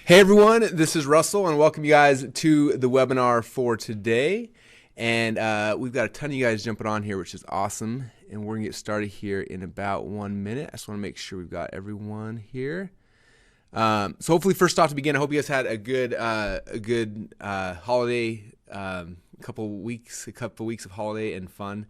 Hey everyone, this is Russell and welcome you guys to the webinar for today. And we've got a ton of you guys jumping on here, which is awesome. And we're gonna get started here in about 1 minute. I just wanna make sure we've got everyone here. So hopefully first off to begin, I hope you guys had a good holiday, couple weeks of holiday and fun.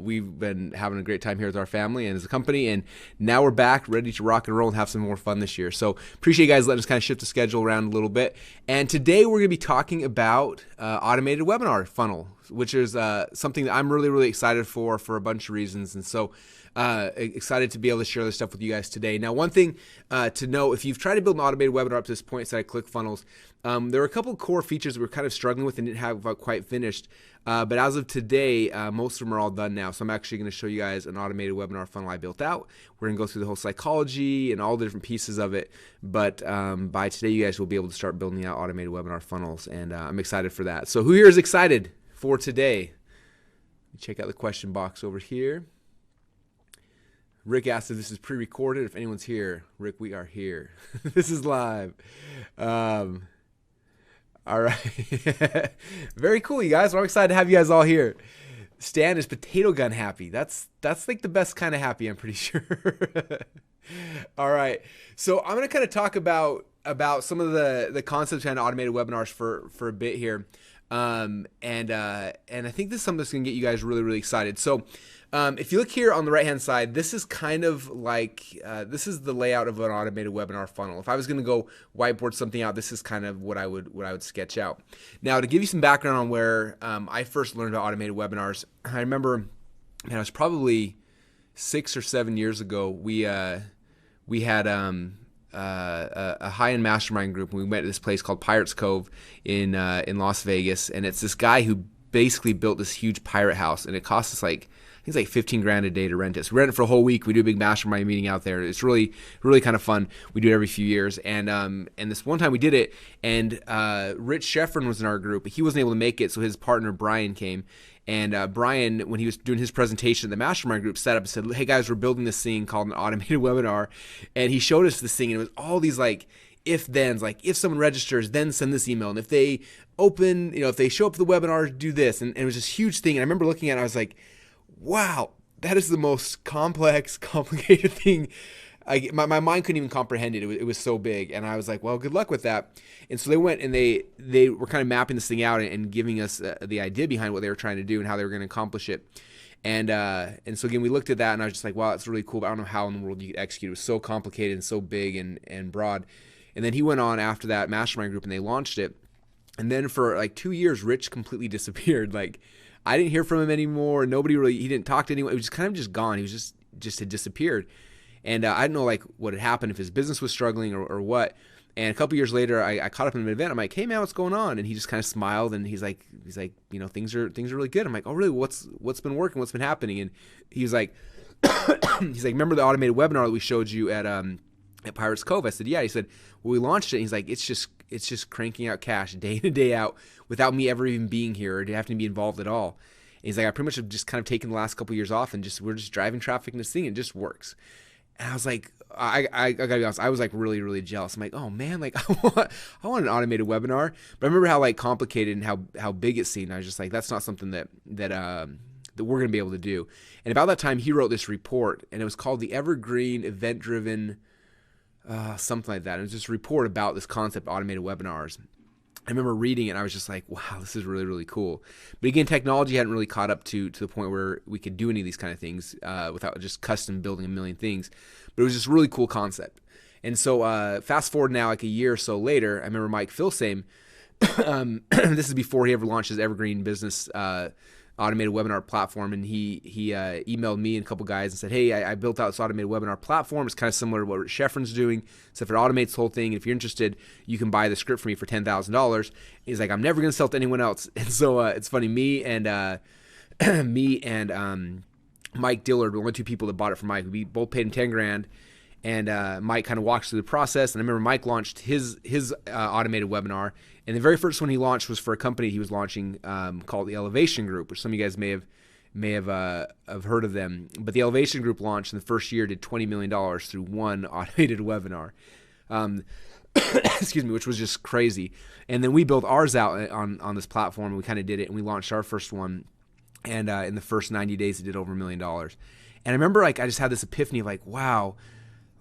We've been having a great time here with our family and as a company, and now we're back ready to rock and roll and have some more fun this year. So appreciate you guys letting us kind of shift the schedule around a little bit. And today we're going to be talking about automated webinar funnel, which is something that I'm really excited for a bunch of reasons. And so excited to be able to share this stuff with you guys today. Now, one thing to know, if you've tried to build an automated webinar up to this point inside ClickFunnels, there were a couple of core features that we're kind of struggling with and didn't have quite finished. But as of today, most of them are all done now. So I'm actually going to show you guys an automated webinar funnel I built out. We're going to go through the whole psychology and all the different pieces of it. But by today, you guys will be able to start building out automated webinar funnels. And I'm excited for that. So who here is excited for today? Check out the question box over here. Rick asked if this is pre-recorded. If anyone's here, Rick, we are here. This is live. All right. Very cool, you guys. Well, I'm excited to have you guys all here. Stan is potato gun happy. That's like the best kind of happy, I'm pretty sure. All right. So I'm going to kind of talk about some of the concepts behind automated webinars for a bit here. And I think this is something that's going to get you guys really excited. So if you look here on the right hand side, this is kind of like this is the layout of an automated webinar funnel. If I was going to go whiteboard something out, this is kind of what I would sketch out. Now, to give you some background on where I first learned about automated webinars, I remember, man, it was probably 6 or 7 years ago. We had a high-end mastermind group, and we went to this place called Pirates Cove in Las Vegas, and it's this guy who basically built this huge pirate house, and it cost us like, I think it's like $15,000 a day to rent it. So we rent it for a whole week. We do a big mastermind meeting out there. It's really kind of fun. We do it every few years, and this one time we did it, and Rich Sheffrin was in our group. He wasn't able to make it, so his partner Brian came. And Brian, when he was doing his presentation, the mastermind group set up and said, "Hey guys, we're building this thing called an automated webinar," and he showed us this thing, and it was all these like if-thens, like if someone registers, then send this email, and if they open, if they show up for the webinar, do this, and it was this huge thing. And I remember looking at it, I was like, wow, that is the most complex, complicated thing. My mind couldn't even comprehend it. It was so big, and I was like, well, good luck with that. And so they went and they were kind of mapping this thing out and giving us the idea behind what they were trying to do and how they were going to accomplish it. And so again, we looked at that, and I was just like, wow, that's really cool, but I don't know how in the world you could execute it. It was so complicated and so big and broad. And then he went on after that mastermind group, and they launched it. And then for like 2 years, Rich completely disappeared. Like, I didn't hear from him anymore. He didn't talk to anyone. It was just kind of just gone. He was just had disappeared. And I didn't know like what had happened, if his business was struggling or what. And a couple years later, I caught up in an event. I'm like, "Hey man, what's going on?" And he just kind of smiled, and he's like, things are really good. I'm like, "Oh really? What's been working? What's been happening?" And he was like, "Remember the automated webinar that we showed you at Pirates Cove?" I said, "Yeah." He said, "Well, we launched it." And he's like, "It's just cranking out cash day in and day out without me ever even being here or having to be involved at all." And he's like, "I pretty much have just kind of taken the last couple of years off, and we're just driving traffic in this thing, and it just works." And I was like, I gotta be honest, I was like really jealous. I'm like, oh man, like I want an automated webinar. But I remember how like complicated and how big it seemed. I was just like, that's not something that we're gonna be able to do. And about that time, he wrote this report, and it was called the Evergreen Event Driven, something like that. It was this report about this concept of automated webinars. I remember reading it, and I was just like, wow, this is really cool. But again, technology hadn't really caught up to the point where we could do any of these kind of things without just custom building a million things. But it was just a really cool concept. And so fast forward now, like a year or so later, I remember Mike Filsame, this is before he ever launched his Evergreen Business automated webinar platform, and he emailed me and a couple guys and said, "Hey, I built out this automated webinar platform. It's kind of similar to what Sheffrin's doing, except it automates the whole thing. And if you're interested, you can buy the script from me for $10,000." He's like, "I'm never going to sell it to anyone else." And so it's funny, me and Mike Dillard were the only two people that bought it from Mike. We both paid him $10,000. And Mike kind of walked through the process. And I remember Mike launched his automated webinar. And the very first one he launched was for a company he was launching called the Elevation Group, which some of you guys may have heard of them. But the Elevation Group launched in the first year, did $20 million through one automated webinar. excuse me, which was just crazy. And then we built ours out on this platform, and we kind of did it, and we launched our first one. And in the first 90 days, it did over $1 million. And I remember I just had this epiphany of wow,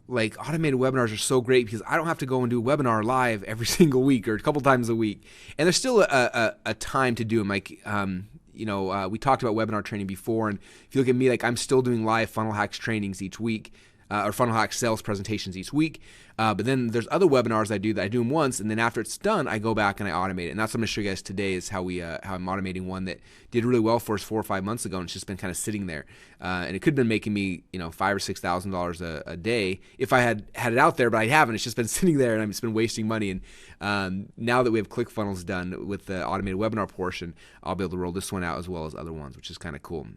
automated webinars are so great because I don't have to go and do a webinar live every single week or a couple times a week. And there's still a time to do them. We talked about webinar training before, and if you look at me, I'm still doing live funnel hacks trainings each week. Or funnel hack sales presentations each week. But then there's other webinars I do that I do them once, and then after it's done, I go back and I automate it. And that's what I'm going to show you guys today is how I'm automating one that did really well for us 4 or 5 months ago, and it's just been kind of sitting there. And it could have been making me, $5,000 or $6,000 a day if I had it out there, but I haven't. It's just been sitting there, and I've just been wasting money. And now that we have ClickFunnels done with the automated webinar portion, I'll be able to roll this one out as well as other ones, which is kind of cool.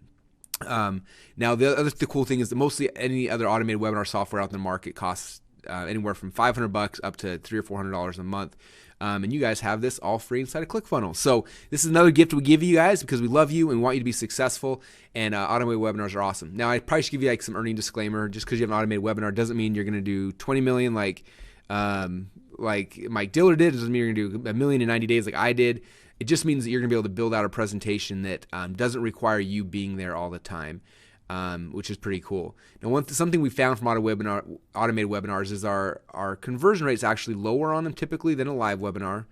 Now the cool thing is that mostly any other automated webinar software out in the market costs anywhere from $500 up to $300 or $400 a month. And you guys have this all free inside of ClickFunnels. So this is another gift we give you guys because we love you and we want you to be successful. And automated webinars are awesome. Now I probably should give you some earning disclaimer. Just because you have an automated webinar doesn't mean you're going to do 20 million like Mike Diller did. It doesn't mean you're going to do $1 million in 90 days like I did. It just means that you're going to be able to build out a presentation that doesn't require you being there all the time, which is pretty cool. Now, something we found from automated webinars is our conversion rate is actually lower on them typically than a live webinar.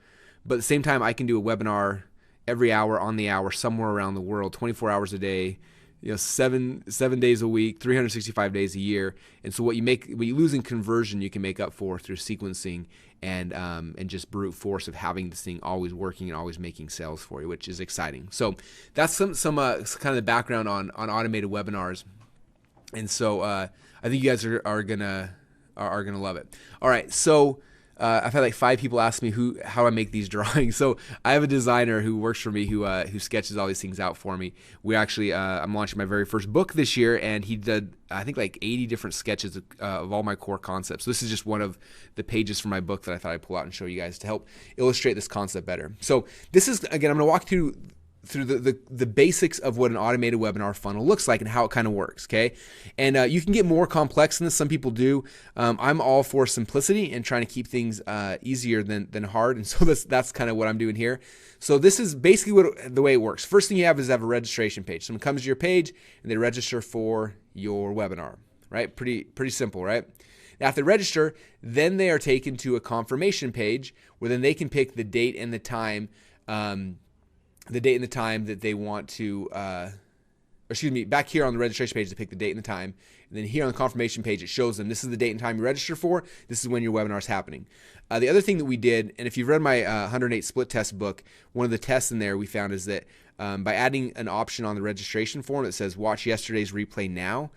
But at the same time, I can do a webinar every hour on the hour somewhere around the world, 24 hours a day, 7 days a week, 365 days a year. And so what you lose in conversion, you can make up for through sequencing and just brute force of having this thing always working and always making sales for you, which is exciting. So that's some kind of the background on automated webinars. And so I think you guys are gonna love it. All right, so. I've had 5 people ask me how I make these drawings. So I have a designer who works for me who sketches all these things out for me. We actually I'm launching my very first book this year, and he did I think 80 different sketches of all my core concepts. So this is just one of the pages from my book that I thought I'd pull out and show you guys to help illustrate this concept better. So this is, again, I'm going to walk through the basics of what an automated webinar funnel looks like and how it kind of works, okay? And you can get more complex than this. Some people do. I'm all for simplicity and trying to keep things easier than hard, and so that's kind of what I'm doing here. So this is basically the way it works. First thing you have is a registration page. Someone comes to your page and they register for your webinar, right? Pretty simple, right? Now, if they register, then they are taken to a confirmation page where then they can pick the date and the time that they want to, back here on the registration page, they pick the date and the time. And then here on the confirmation page, it shows them this is the date and time you register for. This is when your webinar is happening. The other thing that we did, and if you've read my 108 split test book, one of the tests in there we found is that by adding an option on the registration form that says watch yesterday's replay now,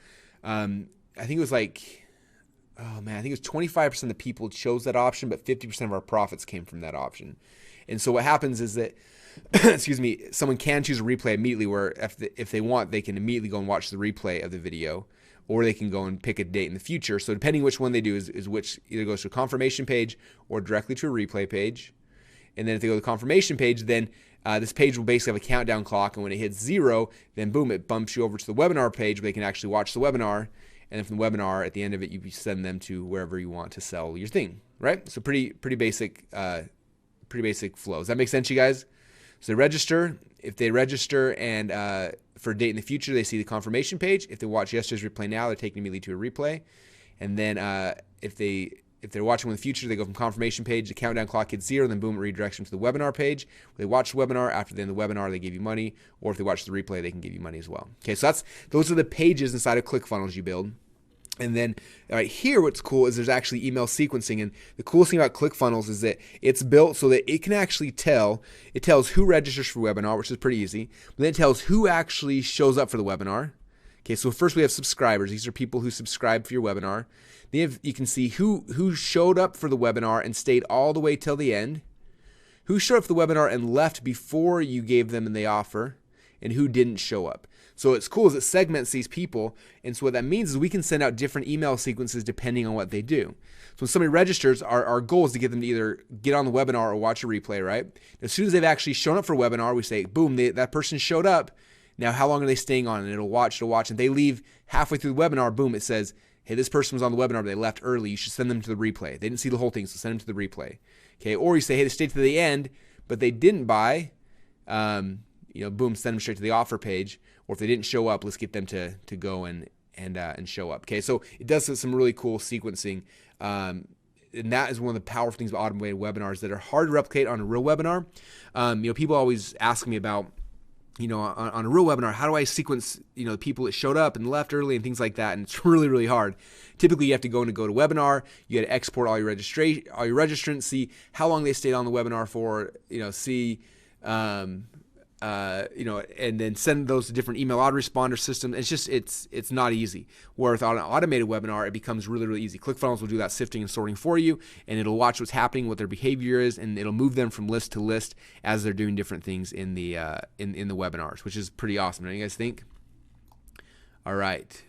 I think it was I think it was 25% of the people chose that option, but 50% of our profits came from that option. And so what happens is that someone can choose a replay immediately where if they want, they can immediately go and watch the replay of the video, or they can go and pick a date in the future. So depending which one they do is which either goes to a confirmation page or directly to a replay page. And then if they go to the confirmation page, then this page will basically have a countdown clock, and when it hits 0, then boom, it bumps you over to the webinar page where they can actually watch the webinar. And then from the webinar, at the end of it, you send them to wherever you want to sell your thing, right? So pretty basic flow. Does that make sense, you guys? So they register. If they register and for a date in the future, they see the confirmation page. If they watch yesterday's replay now, they're taken immediately to a replay. And then if they're watching in the future, they go from confirmation page, the countdown clock hits 0, then boom, it redirects them to the webinar page. If they watch the webinar, after the end of the webinar, they give you money. Or if they watch the replay, they can give you money as well. Okay, so those are the pages inside of ClickFunnels you build. And then right here, what's cool is there's actually email sequencing. And the coolest thing about ClickFunnels is that it's built so that it can actually it tells who registers for webinar, which is pretty easy. But then it tells who actually shows up for the webinar. Okay, so first we have subscribers. These are people who subscribe for your webinar. Then you can see who showed up for the webinar and stayed all the way till the end, who showed up for the webinar and left before you gave them the offer, and who didn't show up. So it's cool as it segments these people, and so what that means is we can send out different email sequences depending on what they do. So when somebody registers, our goal is to get them to either get on the webinar or watch a replay, right? As soon as they've actually shown up for a webinar, we say, boom, that person showed up. Now how long are they staying on? And it'll watch, and they leave halfway through the webinar, boom, it says, hey, this person was on the webinar, but they left early. You should send them to the replay. They didn't see the whole thing, so send them to the replay. Okay, or you say, hey, they stayed to the end, but they didn't buy. Boom, send them straight to the offer page. Or if they didn't show up, let's get them to go and show up. Okay, so it does some really cool sequencing. And that is one of the powerful things about automated webinars that are hard to replicate on a real webinar. People always ask me about, on a real webinar, how do I sequence, the people that showed up and left early and things like that? And it's really, really hard. Typically, you have to go into GoToWebinar. You got to export all your registrants, see how long they stayed on the webinar for, and then send those to different email autoresponder systems. It's not easy. Whereas on an automated webinar, it becomes really, really easy. ClickFunnels will do that sifting and sorting for you, and it'll watch what's happening, what their behavior is, and it'll move them from list to list as they're doing different things in the in the webinars, which is pretty awesome. Don't you guys think? All right.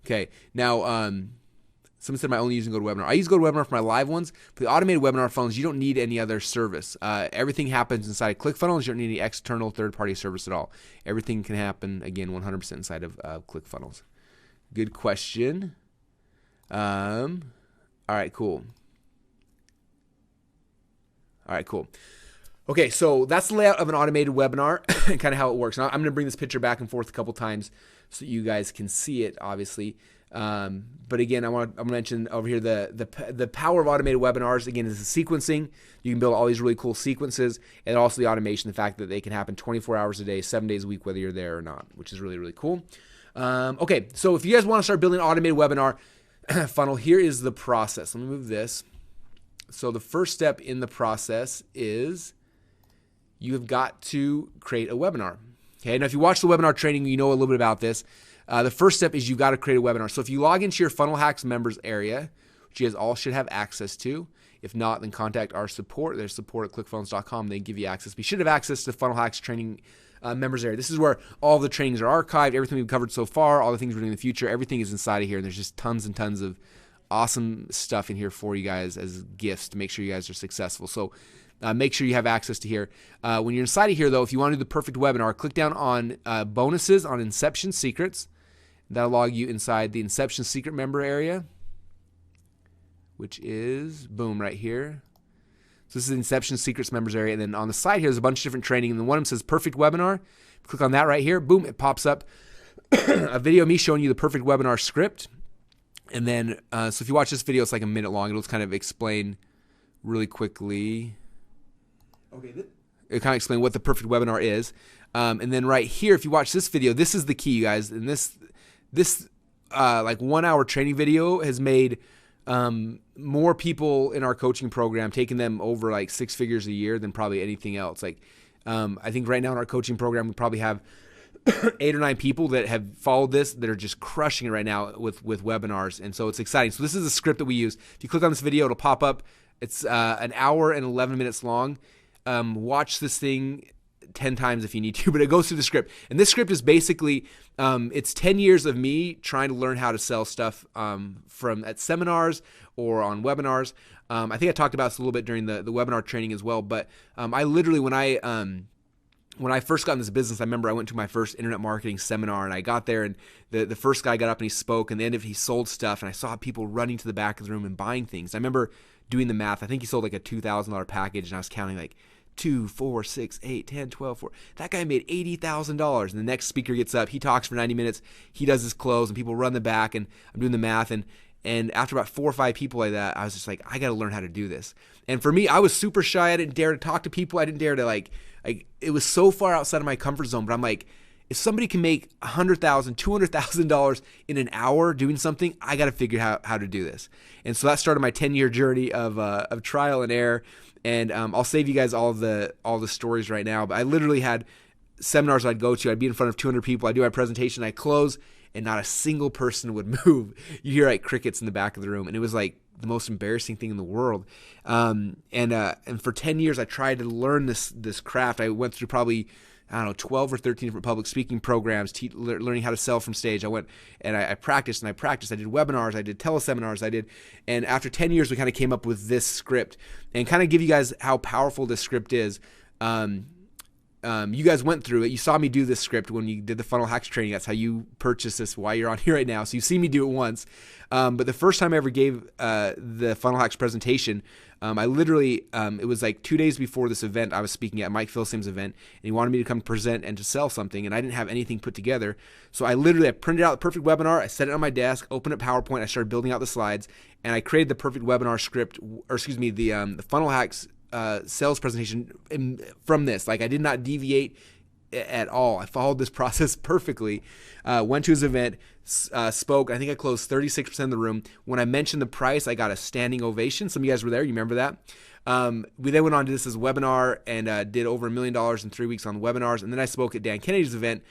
Okay. Now, someone said, am I only using GoToWebinar? I use GoToWebinar for my live ones. For the automated webinar funnels, you don't need any other service. Everything happens inside of ClickFunnels. You don't need any external third-party service at all. Everything can happen, again, 100% inside of ClickFunnels. Good question. All right, cool. Okay, so that's the layout of an automated webinar and kind of how it works. Now, I'm going to bring this picture back and forth a couple times so you guys can see it, obviously. But again, I want to mention over here the power of automated webinars. Again, is the sequencing. You can build all these really cool sequences, and also the automation, the fact that they can happen 24 hours a day, 7 days a week, whether you're there or not, which is really, really cool. Okay, so if you guys want to start building an automated webinar funnel, here is the process. Let me move this. So the first step in the process is you have got to create a webinar. Okay, now if you watch the webinar training, you know a little bit about this. The first step is you've got to create a webinar. So if you log into your Funnel Hacks members area, which you guys all should have access to, if not, then contact our support. There's support at clickfunnels.com. They give you access. We should have access to Funnel Hacks training members area. This is where all the trainings are archived, everything we've covered so far, all the things we're doing in the future, everything is inside of here. And there's just tons and tons of awesome stuff in here for you guys as gifts to make sure you guys are successful. So make sure you have access to here. When you're inside of here, though, if you want to do the perfect webinar, click down on bonuses on Inception Secrets. That'll log you inside the Inception Secret member area, which is, boom, right here. So this is the Inception Secrets members area. And then on the side here, there's a bunch of different training. And then one of them says perfect webinar. Click on that right here. Boom, it pops up a video of me showing you the perfect webinar script. And then, so if you watch this video, it's like a minute long. It'll just kind of explain really quickly. Okay. It'll kind of explain what the perfect webinar is. And then right here, if you watch this video, this is the key, you guys. And this like 1 hour training video has made more people in our coaching program, taking them over like 6 figures a year than probably anything else. Like I think right now in our coaching program, we probably have 8 or 9 people that have followed this that are just crushing it right now with webinars. And so it's exciting. So this is the script that we use. If you click on this video, it'll pop up. It's an hour and 11 minutes long. Watch this thing 10 times if you need to, but it goes through the script. And this script is basically, it's 10 years of me trying to learn how to sell stuff from at seminars or on webinars. I think I talked about this a little bit during the webinar training as well, but I literally, when I first got in this business, I remember I went to my first internet marketing seminar, and I got there, and the first guy got up and he spoke, and at the end of it, he sold stuff, and I saw people running to the back of the room and buying things. I remember doing the math. I think he sold like a $2,000 package, and I was counting like 2, 4, 6, 8, 10, 12, 4. That guy made $80,000. And the next speaker gets up, he talks for 90 minutes, he does his close, and people run the back, and I'm doing the math, and after about 4 or 5 people like that, I was just like, I got to learn how to do this. And for me, I was super shy. I didn't dare to talk to people. I didn't dare to like it was so far outside of my comfort zone. But I'm like, if somebody can make $100,000, $200,000 in an hour doing something, I got to figure out how to do this. And so that started my 10-year journey of trial and error. And I'll save you guys all the stories right now. But I literally had seminars I'd go to. I'd be in front of 200 people. I'd do my presentation. I'd close, and not a single person would move. You hear like crickets in the back of the room. And it was like the most embarrassing thing in the world. And for 10 years, I tried to learn this craft. I went through probably, 12 or 13 different public speaking programs, learning how to sell from stage. I went and I practiced and I practiced. I did webinars, I did teleseminars, and after 10 years, we kind of came up with this script and kind of give you guys how powerful this script is. you guys went through it. You saw me do this script when you did the funnel hacks training. That's how you purchased this, why you're on here right now. So you've seen me do it once. But the first time I ever gave the funnel hacks presentation, I literally, it was like 2 days before this event I was speaking at, Mike Philsim's event, and he wanted me to come present and to sell something, and I didn't have anything put together. So I printed out the perfect webinar, I set it on my desk, opened up PowerPoint, I started building out the slides, and I created the perfect webinar script, or excuse me, the funnel hacks sales presentation from this. Like, I did not deviate at all. I followed this process perfectly. Went to his event, spoke. I think I closed 36% of the room. When I mentioned the price, I got a standing ovation. Some of you guys were there. You remember that? We then went on to this as a webinar and did over $1 million in 3 weeks on webinars. And then I spoke at Dan Kennedy's event,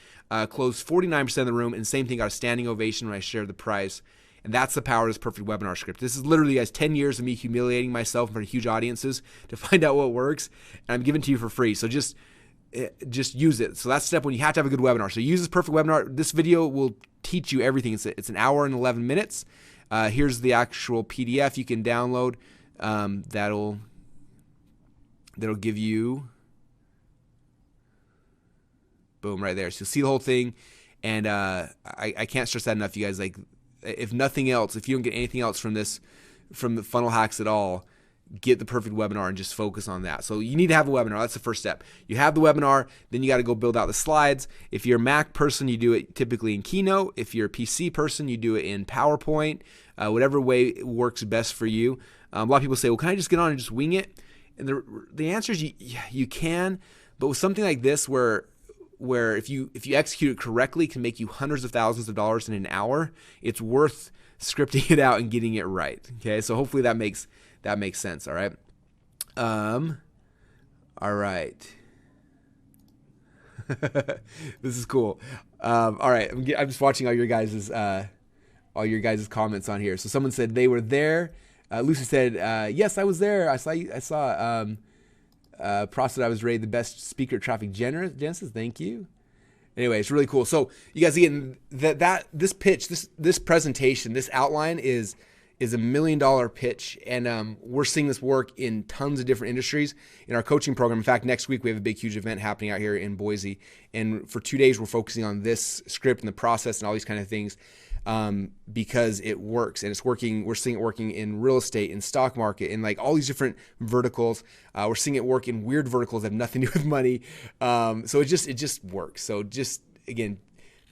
closed 49% of the room, and same thing, got a standing ovation when I shared the price. And that's the power of this perfect webinar script. This is literally, guys, 10 years of me humiliating myself in front of huge audiences to find out what works. And I'm giving it to you for free. So just use it. So that's step one. You have to have a good webinar. So use this perfect webinar. This video will teach you everything. It's an hour and 11 minutes. Here's the actual PDF you can download. That'll give you, boom, right there. So you'll see the whole thing. And I can't stress that enough, you guys. Like, if nothing else, if you don't get anything else from this, from the funnel hacks at all, get the perfect webinar and just focus on that. So you need to have a webinar. That's the first step. You have the webinar, then you got to go build out the slides. If you're a Mac person, you do it typically in Keynote. If you're a PC person, you do it in PowerPoint, whatever way works best for you. A lot of people say, well, can I just get on and just wing it? And the answer is you can, but with something like this where if you execute it correctly, it can make you hundreds of thousands of dollars in an hour. It's worth scripting it out and getting it right. Okay, so hopefully that makes sense. All right. All right. This is cool. All right, I'm just watching all your guys' comments on here. So someone said they were there. Lucy said, yes, I was there. I saw. Prostate, I was rated the best speaker at Traffic Genesis. Thank you. Anyway, it's really cool. So you guys, again, this pitch, this presentation, this outline is a $1 million pitch, and we're seeing this work in tons of different industries in our coaching program. In fact, next week we have a big, huge event happening out here in Boise, and for 2 days we're focusing on this script and the process and all these kind of things. Because it works, and it's working. We're seeing it working in real estate, in stock market, in like all these different verticals. We're seeing it work in weird verticals that have nothing to do with money. So it just works. So just, again,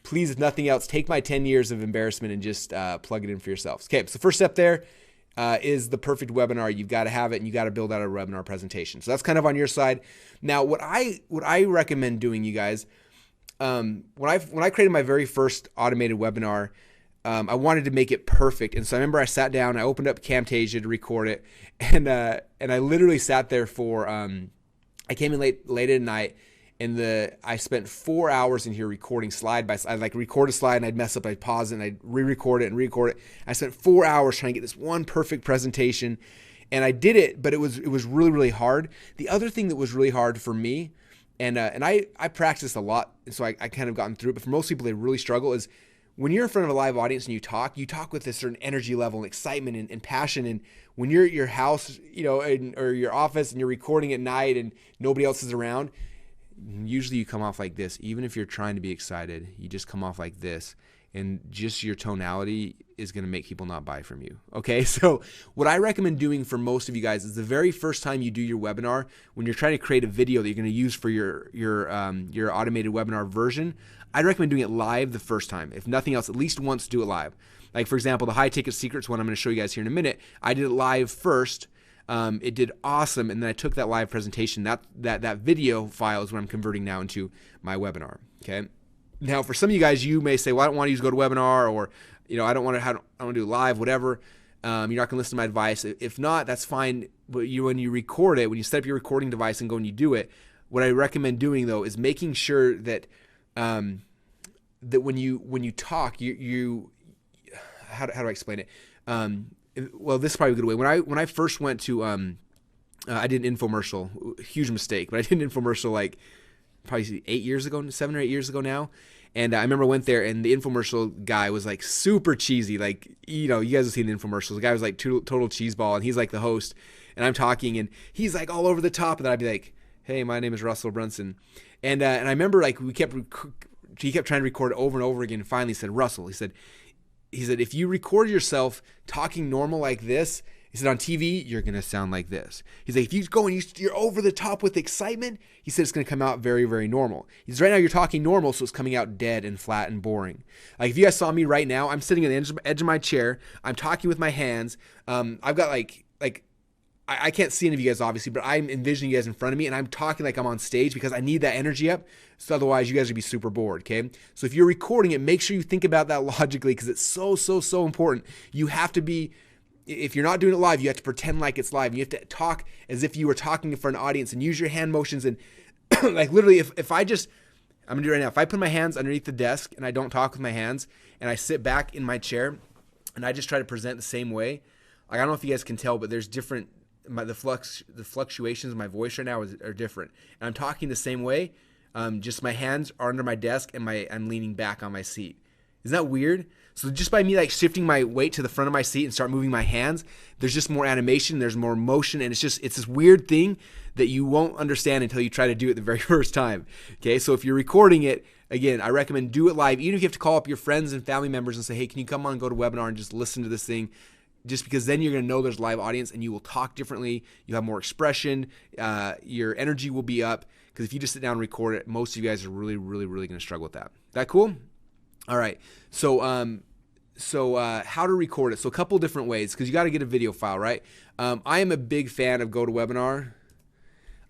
please, if nothing else, take my 10 years of embarrassment and just plug it in for yourselves. Okay, so first step there is the perfect webinar. You've got to have it, and you got to build out a webinar presentation. So that's kind of on your side. Now, what I recommend doing, you guys, when I created my very first automated webinar, I wanted to make it perfect. And so I remember I sat down, I opened up Camtasia to record it. And I literally sat there for, I came in late at night, and I spent 4 hours in here recording slide by slide. I'd like record a slide and I'd mess up, I'd pause it and I'd re-record it and re-record it. I spent 4 hours trying to get this one perfect presentation, and I did it, but it was really, really hard. The other thing that was really hard for me, and I practiced a lot, and so I kind of gotten through it, but for most people, they really struggle, is when you're in front of a live audience and you talk with a certain energy level and excitement and passion. And when you're at your house, or your office, and you're recording at night and nobody else is around, usually you come off like this. Even if you're trying to be excited, you just come off like this. And just your tonality is going to make people not buy from you. Okay, so what I recommend doing for most of you guys is the very first time you do your webinar, when you're trying to create a video that you're going to use for your automated webinar version, I'd recommend doing it live the first time. If nothing else, at least once do it live. Like, for example, the high ticket secrets one I'm going to show you guys here in a minute. I did it live first. It did awesome, and then I took that live presentation. That video file is what I'm converting now into my webinar. Okay. Now, for some of you guys, you may say, well, I don't want to use GoToWebinar, or I don't want to do live, whatever. You're not going to listen to my advice. If not, that's fine. But when you record it, when you set up your recording device and go and you do it, what I recommend doing though is making sure that that when you talk, you how do I explain it? Well, this is probably a good way. When I first went to I did an infomercial, huge mistake, but I did an infomercial like probably 7 or 8 years ago now. And I remember I went there, and the infomercial guy was like super cheesy. Like, you guys have seen the infomercials. The guy was like total cheeseball, and he's like the host. And I'm talking, and he's like all over the top. And then I'd be like, Hey, my name is Russell Brunson. And I remember like he kept trying to record it over and over again. And finally said, Russell, he said, if you record yourself talking normal like this, he said, on TV, you're going to sound like this. He's like, if you go and you're over the top with excitement, he said, it's going to come out very, very normal. He says, right now you're talking normal, so it's coming out dead and flat and boring. Like if you guys saw me right now, I'm sitting on the edge of my chair. I'm talking with my hands. I've got I can't see any of you guys obviously, but I'm envisioning you guys in front of me and I'm talking like I'm on stage because I need that energy up. So otherwise you guys would be super bored. Okay. So if you're recording it, make sure you think about that logically because it's so important. You have to be, if you're not doing it live, you have to pretend like it's live. You have to talk as if you were talking for an audience and use your hand motions. And like literally I'm going to do it right now. If I put my hands underneath the desk and I don't talk with my hands and I sit back in my chair and I just try to present the same way, like, I don't know if you guys can tell, but there's different, the fluctuations of my voice right now are different. And I'm talking the same way. Just my hands are under my desk and I'm leaning back on my seat. Isn't that weird? So just by me like shifting my weight to the front of my seat and start moving my hands, there's just more animation, there's more motion, and it's this weird thing that you won't understand until you try to do it the very first time. Okay, so if you're recording it, again, I recommend do it live, even if you have to call up your friends and family members and say, hey, can you come on and go to webinar and just listen to this thing? Just because then you're going to know there's a live audience and you will talk differently. You have more expression. Your energy will be up. Because if you just sit down and record it, most of you guys are really going to struggle with that. That cool? All right. So how to record it. So a couple different ways because you got to get a video file, right? I am a big fan of GoToWebinar.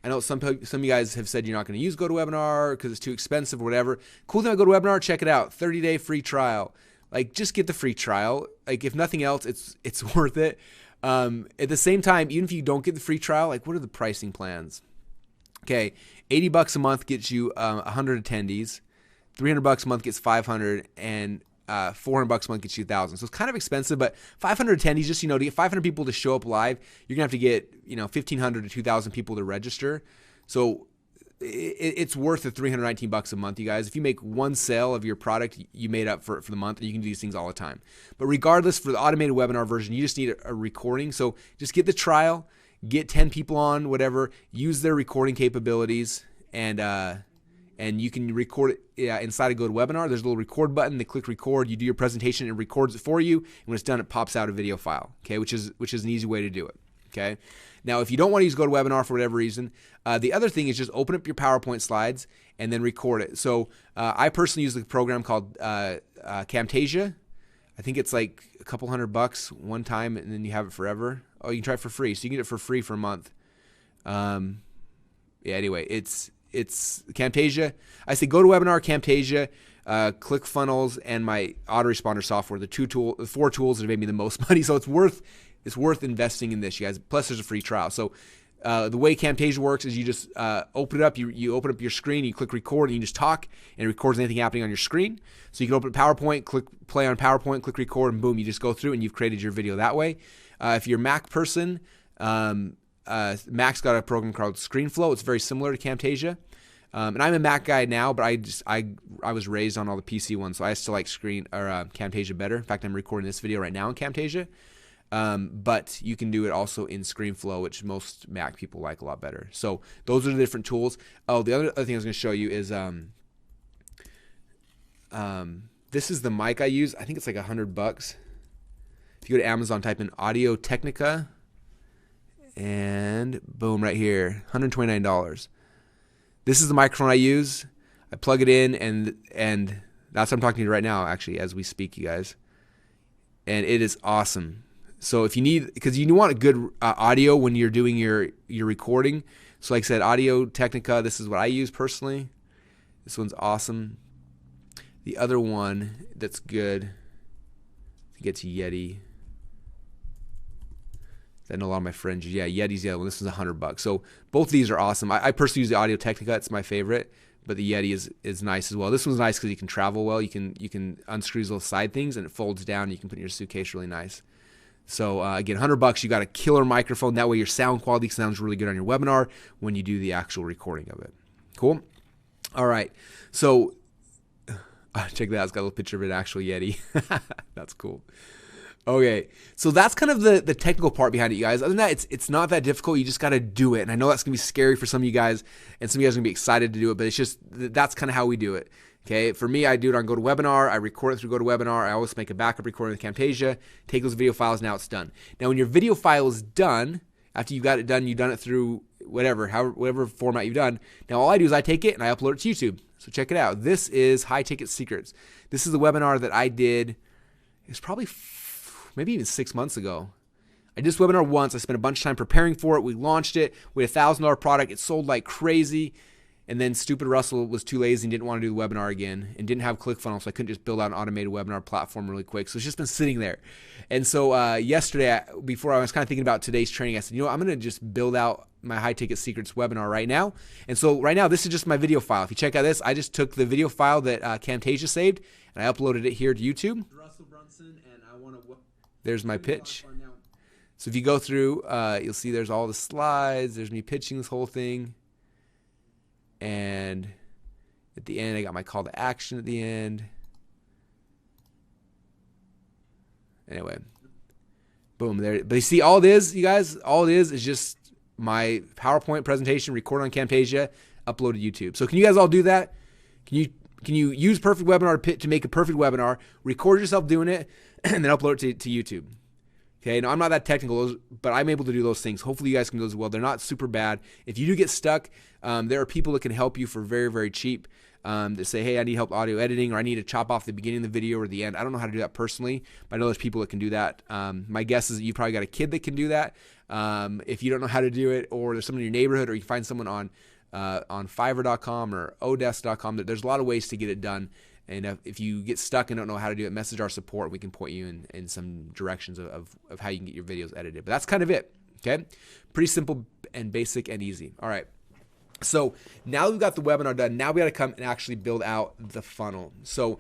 I know some of you guys have said you're not going to use GoToWebinar because it's too expensive or whatever. Cool thing about GoToWebinar, check it out. 30-day free trial. Like, just get the free trial. Like, if nothing else, it's worth it. At the same time, even if you don't get the free trial, like, what are the pricing plans? Okay, $80 a month gets you 100 attendees. $300 a month gets 500, and $400 a month gets you 1,000. So it's kind of expensive, but 500 attendees, just, to get 500 people to show up live, you're gonna have to get 1,500 to 2,000 people to register. So it's worth the $319 a month, you guys. If you make one sale of your product, you made up for the month, and you can do these things all the time. But regardless, for the automated webinar version, you just need a recording. So just get the trial, get 10 people on, whatever, use their recording capabilities, and you can record it inside of GoToWebinar. There's a little record button. They click record. You do your presentation, it records it for you, and when it's done, it pops out a video file. Okay, which is an easy way to do it. Okay. Now, if you don't want to use GoToWebinar for whatever reason, the other thing is just open up your PowerPoint slides and then record it. So I personally use the program called Camtasia. I think it's like a couple $100 one time, and then you have it forever. Oh, you can try it for free. So you can get it for free for a month. Anyway, it's Camtasia. I say GoToWebinar, Camtasia, ClickFunnels, and my autoresponder software. The 4 tools that have made me the most money. So it's worth investing in this, you guys. Plus, there's a free trial. So the way Camtasia works is you just open it up. You open up your screen, you click record, and you just talk, and it records anything happening on your screen. So you can open PowerPoint, click play on PowerPoint, click record, and boom, you just go through, and you've created your video that way. If you're a Mac person, Mac's got a program called ScreenFlow. It's very similar to Camtasia. And I'm a Mac guy now, but I was raised on all the PC ones, so I still like Camtasia better. In fact, I'm recording this video right now in Camtasia. But you can do it also in ScreenFlow, which most Mac people like a lot better. So those are the different tools. Oh, the other thing I was going to show you is this is the mic I use. I think it's like $100. If you go to Amazon, type in Audio Technica, and boom, right here, $129. This is the microphone I use. I plug it in, and that's what I'm talking to you right now, actually, as we speak, you guys. And it is awesome. So if you need, because you want a good audio when you're doing your recording. So like I said, Audio Technica, this is what I use personally. This one's awesome. The other one that's good, I think it's Yeti. I know a lot of my friends, yeah, Yeti's the other one. This one's $100. So both of these are awesome. I personally use the Audio Technica. It's my favorite. But the Yeti is nice as well. This one's nice because you can travel well. You can unscrew those side things, and it folds down. And you can put in your suitcase really nice. So again, $100, you got a killer microphone. That way your sound quality sounds really good on your webinar when you do the actual recording of it. Cool? All right. So check that out. It's got a little picture of an actual Yeti. That's cool. Okay, so that's kind of the technical part behind it, you guys. Other than that, it's not that difficult. You just got to do it. And I know that's going to be scary for some of you guys, and some of you guys are going to be excited to do it, but it's just, that's kind of how we do it. Okay, for me, I do it on GoToWebinar. I record it through GoToWebinar. I always make a backup recording with Camtasia, take those video files, now it's done. Now, when your video file is done, after you got it done, you've done it through whatever format you've done. Now, all I do is I take it and I upload it to YouTube. So check it out. This is High Ticket Secrets. This is the webinar that I did. It's probably maybe even 6 months ago. I did this webinar once. I spent a bunch of time preparing for it. We launched it. We had a $1,000 product. It sold like crazy. And then stupid Russell was too lazy and didn't want to do the webinar again and didn't have ClickFunnels, so I couldn't just build out an automated webinar platform really quick. So it's just been sitting there. And so yesterday, before I was kind of thinking about today's training, I said, you know what, I'm going to just build out my High Ticket Secrets webinar right now. And so right now, this is just my video file. If you check out this, I just took the video file that Camtasia saved and I uploaded it here to YouTube. Russell Brunson, and I want to. There's my pitch. So if you go through, you'll see there's all the slides. There's me pitching this whole thing. And at the end, I got my call to action at the end. Anyway, boom, there. But you see, all it is, you guys, all it is just my PowerPoint presentation recorded on Camtasia, uploaded to YouTube. So can you guys all do that? Can you use Perfect Webinar to make a perfect webinar, record yourself doing it, and then upload it to YouTube? Okay, now I'm not that technical, but I'm able to do those things. Hopefully you guys can do those as well. They're not super bad. If you do get stuck, there are people that can help you for very, very cheap. That say, hey, I need help audio editing, or I need to chop off the beginning of the video or the end. I don't know how to do that personally, but I know there's people that can do that. My guess is that you probably got a kid that can do that. If you don't know how to do it, or there's someone in your neighborhood, or you find someone on Fiverr.com or Odesk.com, there's a lot of ways to get it done. And if you get stuck and don't know how to do it, message our support. We can point you in some directions of how you can get your videos edited. But that's kind of it, okay? Pretty simple and basic and easy. All right. So now we've got the webinar done. Now we got to come and actually build out the funnel. So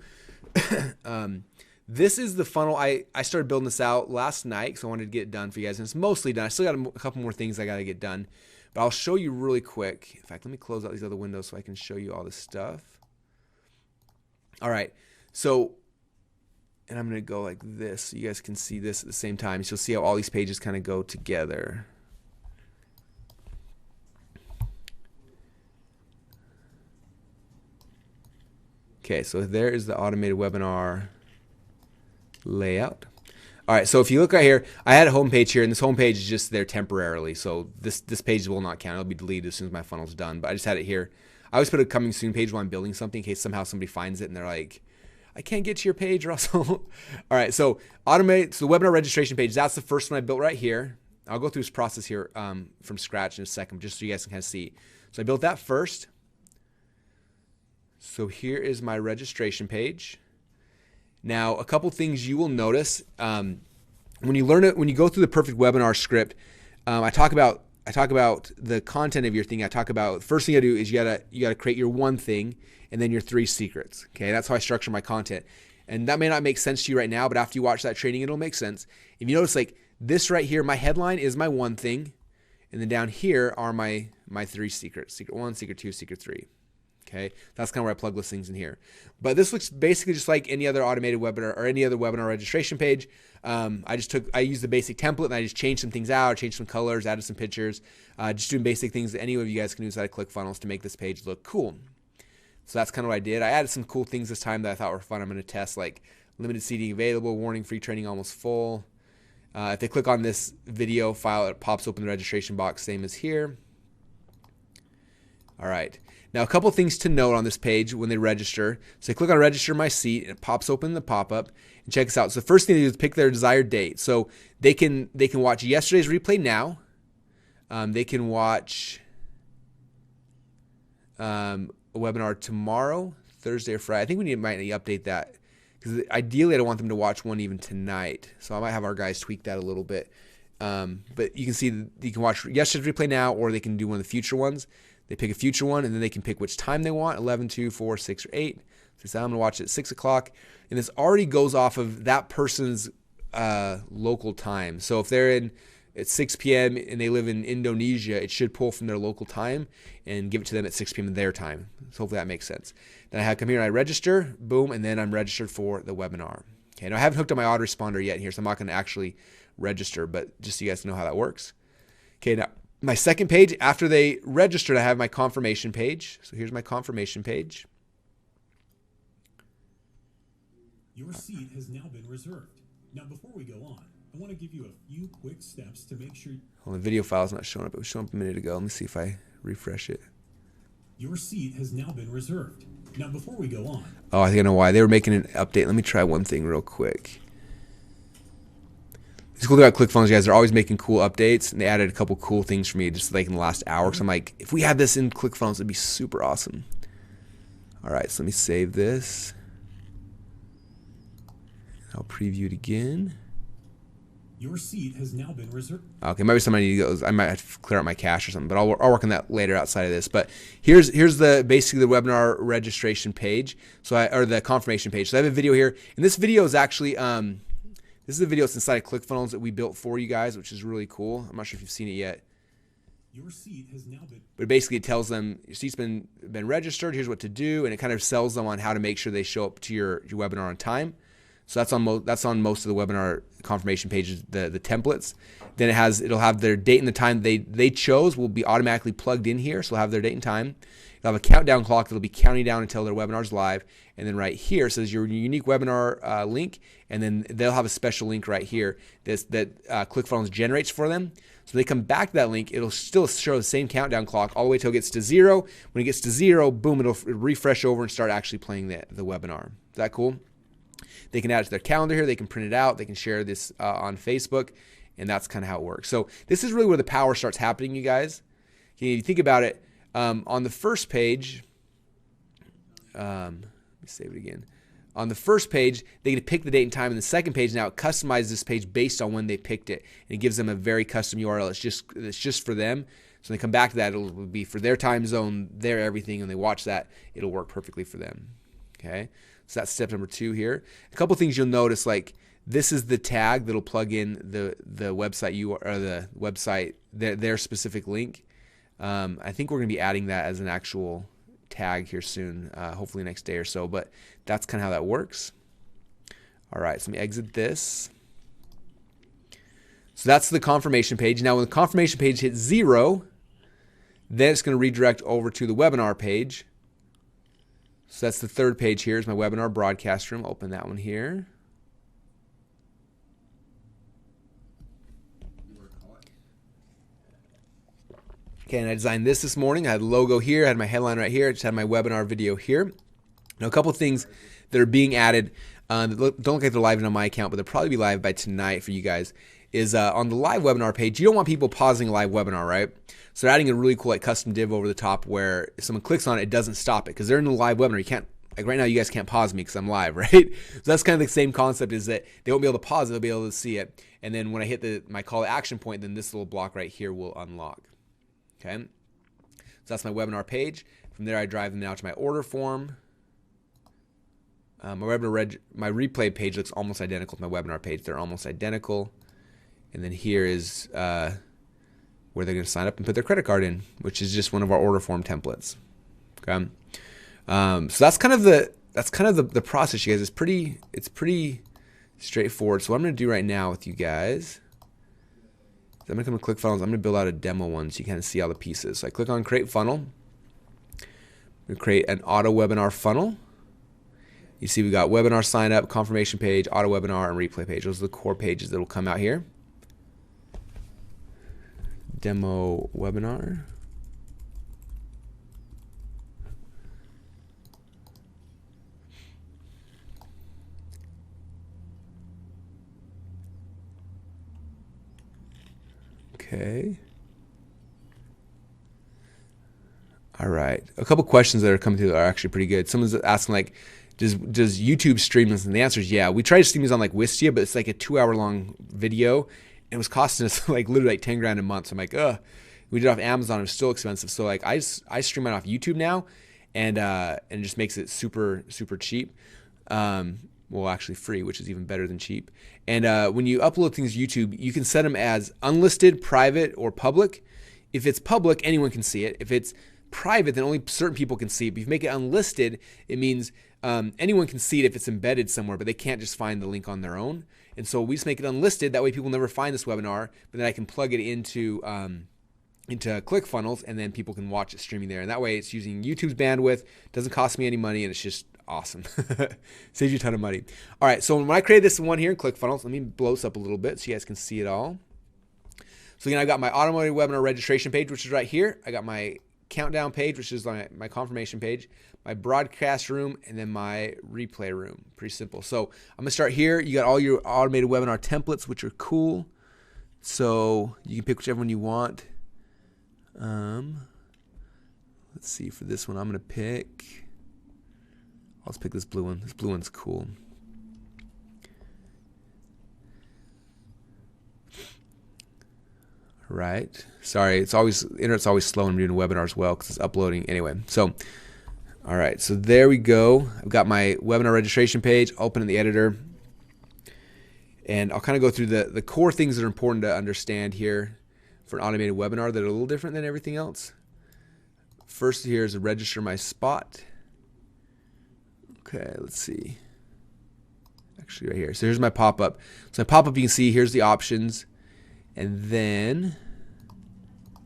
this is the funnel. I started building this out last night because I wanted to get it done for you guys. And it's mostly done. I still got a couple more things I got to get done. But I'll show you really quick. In fact, let me close out these other windows so I can show you all this stuff. All right, so, and I'm going to go like this so you guys can see this at the same time. So you'll see how all these pages kind of go together. Okay, so there is the automated webinar layout. All right, so if you look right here, I had a home page here, and this home page is just there temporarily. So this page will not count. It'll be deleted as soon as my funnel's done, but I just had it here. I always put a coming soon page while I'm building something in case somehow somebody finds it and they're like, I can't get to your page, Russell. All right, so automate. So the webinar registration page, that's the first one I built right here. I'll go through this process here from scratch in a second, just so you guys can kind of see. So I built that first. So here is my registration page. Now, a couple things you will notice when you learn it, when you go through the Perfect Webinar script, I talk about the content of your thing. I talk about, first thing I do is you gotta create your one thing and then your 3 secrets. Okay, that's how I structure my content. And that may not make sense to you right now, but after you watch that training, it'll make sense. If you notice, like this right here, my headline is my one thing, and then down here are my 3 secrets: secret 1, secret 2, secret 3. Okay, that's kind of where I plug those things in here. But this looks basically just like any other automated webinar or any other webinar registration page. I used the basic template and I just changed some things out, changed some colors, added some pictures, just doing basic things that any of you guys can use out of ClickFunnels to make this page look cool. So that's kind of what I did. I added some cool things this time that I thought were fun. I'm going to test, like limited seating available, warning, free training almost full. If they click on this video file, it pops open the registration box, same as here. All right. Now, a couple things to note on this page when they register. So they click on register my seat and it pops open the pop-up, and check this out. So the first thing they do is pick their desired date. So they can watch yesterday's replay now. They can watch a webinar tomorrow, Thursday or Friday. I think we might need to update that because ideally I don't want them to watch one even tonight. So I might have our guys tweak that a little bit. But you can see you can watch yesterday's replay now, or they can do one of the future ones. They pick a future one, and then they can pick which time they want, 11, 2, 4, 6, or 8. So I'm going to watch it at 6 o'clock. And this already goes off of that person's local time. So if they're at 6 p.m. and they live in Indonesia, it should pull from their local time and give it to them at 6 p.m. in their time. So hopefully that makes sense. Then I come here and I register, boom, and then I'm registered for the webinar. Okay, now I haven't hooked up my autoresponder yet here, so I'm not going to actually register, but just so you guys know how that works. Okay, now my second page, after they registered, I have my confirmation page. So here's my confirmation page. Your seat has now been reserved. Now, before we go on, I want to give you a few quick steps to make sure... Well, the video file is not showing up. It was showing up a minute ago. Let me see if I refresh it. Your seat has now been reserved. Now, before we go on... Oh, I think I know why. They were making an update. Let me try one thing real quick. It's cool about ClickFunnels, guys. They're always making cool updates, and they added a couple cool things for me just like in the last hour. So I'm like, if we had this in ClickFunnels, it'd be super awesome. All right, so let me save this. I'll preview it again. Your seat has now been reserved. Okay, maybe somebody goes. I might have to clear out my cache or something, but I'll work on that later outside of this. But here's the basically the webinar registration page. Or the confirmation page. So I have a video here, and this video is actually this is a video that's inside of ClickFunnels that we built for you guys, which is really cool. I'm not sure if you've seen it yet. Your seat has now been... But basically it tells them your seat's been registered. Here's what to do, and it kind of sells them on how to make sure they show up to your webinar on time. So that's on most of the webinar confirmation pages, the templates. Then it'll have their date and the time they chose will be automatically plugged in here. So it'll have their date and time. It'll have a countdown clock that'll be counting down until their webinar's live. And then right here it says your unique webinar link, and then they'll have a special link right here that ClickFunnels generates for them. So they come back to that link, it'll still show the same countdown clock all the way till it gets to 0. When it gets to 0, boom, it'll refresh over and start actually playing the webinar. Is that cool? They can add it to their calendar here. They can print it out. They can share this on Facebook, and that's kind of how it works. So this is really where the power starts happening, you guys. If you think about it, on the first page, let me save it again. On the first page, they get to pick the date and time. And the second page, now it customizes this page based on when they picked it, and it gives them a very custom URL. It's just for them. So when they come back to that, it'll be for their time zone, their everything, and they watch that. It'll work perfectly for them. Okay. So that's step number 2 here. A couple things you'll notice, like this is the tag that'll plug in the website the website their specific link. I think we're going to be adding that as an actual tag here soon, hopefully next day or so. But that's kind of how that works. All right, so let me exit this. So that's the confirmation page. Now when the confirmation page hits 0, then it's going to redirect over to the webinar page. So that's the third page here is my webinar broadcast room. Open that one here. Okay, and I designed this morning. I had the logo here. I had my headline right here. I just had my webinar video here. Now, a couple of things that are being added that don't look like they're live on my account, but they'll probably be live by tonight for you guys, is on the live webinar page, you don't want people pausing a live webinar, right? So they're adding a really cool like custom div over the top where if someone clicks on it, it doesn't stop it because they're in the live webinar. You can't, like right now, you guys can't pause me because I'm live, right? So that's kind of the same concept, is that they won't be able to pause it, they'll be able to see it. And then when I hit my call to action point, then this little block right here will unlock. Okay, so that's my webinar page. From there, I drive them now to my order form. My replay page looks almost identical to my webinar page. They're almost identical. And then here is where they're going to sign up and put their credit card in, which is just one of our order form templates. Okay, so that's kind of the process, you guys. It's pretty straightforward. So what I'm going to do right now with you guys, I'm going to come to ClickFunnels. I'm going to build out a demo one so you kind of see all the pieces. So I click on Create Funnel. We create an auto webinar funnel. You see we got webinar sign up, confirmation page, auto webinar, and replay page. Those are the core pages that will come out here. Demo webinar. Okay. All right. A couple questions that are coming through that are actually pretty good. Someone's asking like, does YouTube stream this? And the answer is yeah. We tried to stream these on like Wistia, but it's like a 2-hour long video. It was costing us like literally like 10 grand a month. So I'm like, we did it off Amazon. It was still expensive. So like I stream it off YouTube now, and it just makes it super cheap. Well, actually free, which is even better than cheap. And when you upload things to YouTube, you can set them as unlisted, private, or public. If it's public, anyone can see it. If it's private, then only certain people can see it. But if you make it unlisted, it means anyone can see it if it's embedded somewhere, but they can't just find the link on their own. And so we just make it unlisted. That way people never find this webinar, but then I can plug it into ClickFunnels, and then people can watch it streaming there. And that way it's using YouTube's bandwidth, doesn't cost me any money, and it's just awesome. Saves you a ton of money. All right, so when I created this one here in ClickFunnels, let me blow this up a little bit so you guys can see it all. So again, I've got my automated webinar registration page, which is right here. I got my countdown page, which is my confirmation page, my broadcast room, and then my replay room. Pretty simple. So I'm gonna start here. You got all your automated webinar templates, which are cool. So you can pick whichever one you want. Let's see, for this one, I'm gonna pick, I'll just pick this blue one. This blue one's cool. Right. Sorry, internet's always slow when I'm doing a webinar as well because it's uploading anyway. So, all right, so there we go. I've got my webinar registration page open in the editor. And I'll kind of go through the core things that are important to understand here for an automated webinar that are a little different than everything else. First here is to register my spot. Okay, let's see. Actually right here. So here's my pop-up. So my pop-up, you can see here's the options. And then, all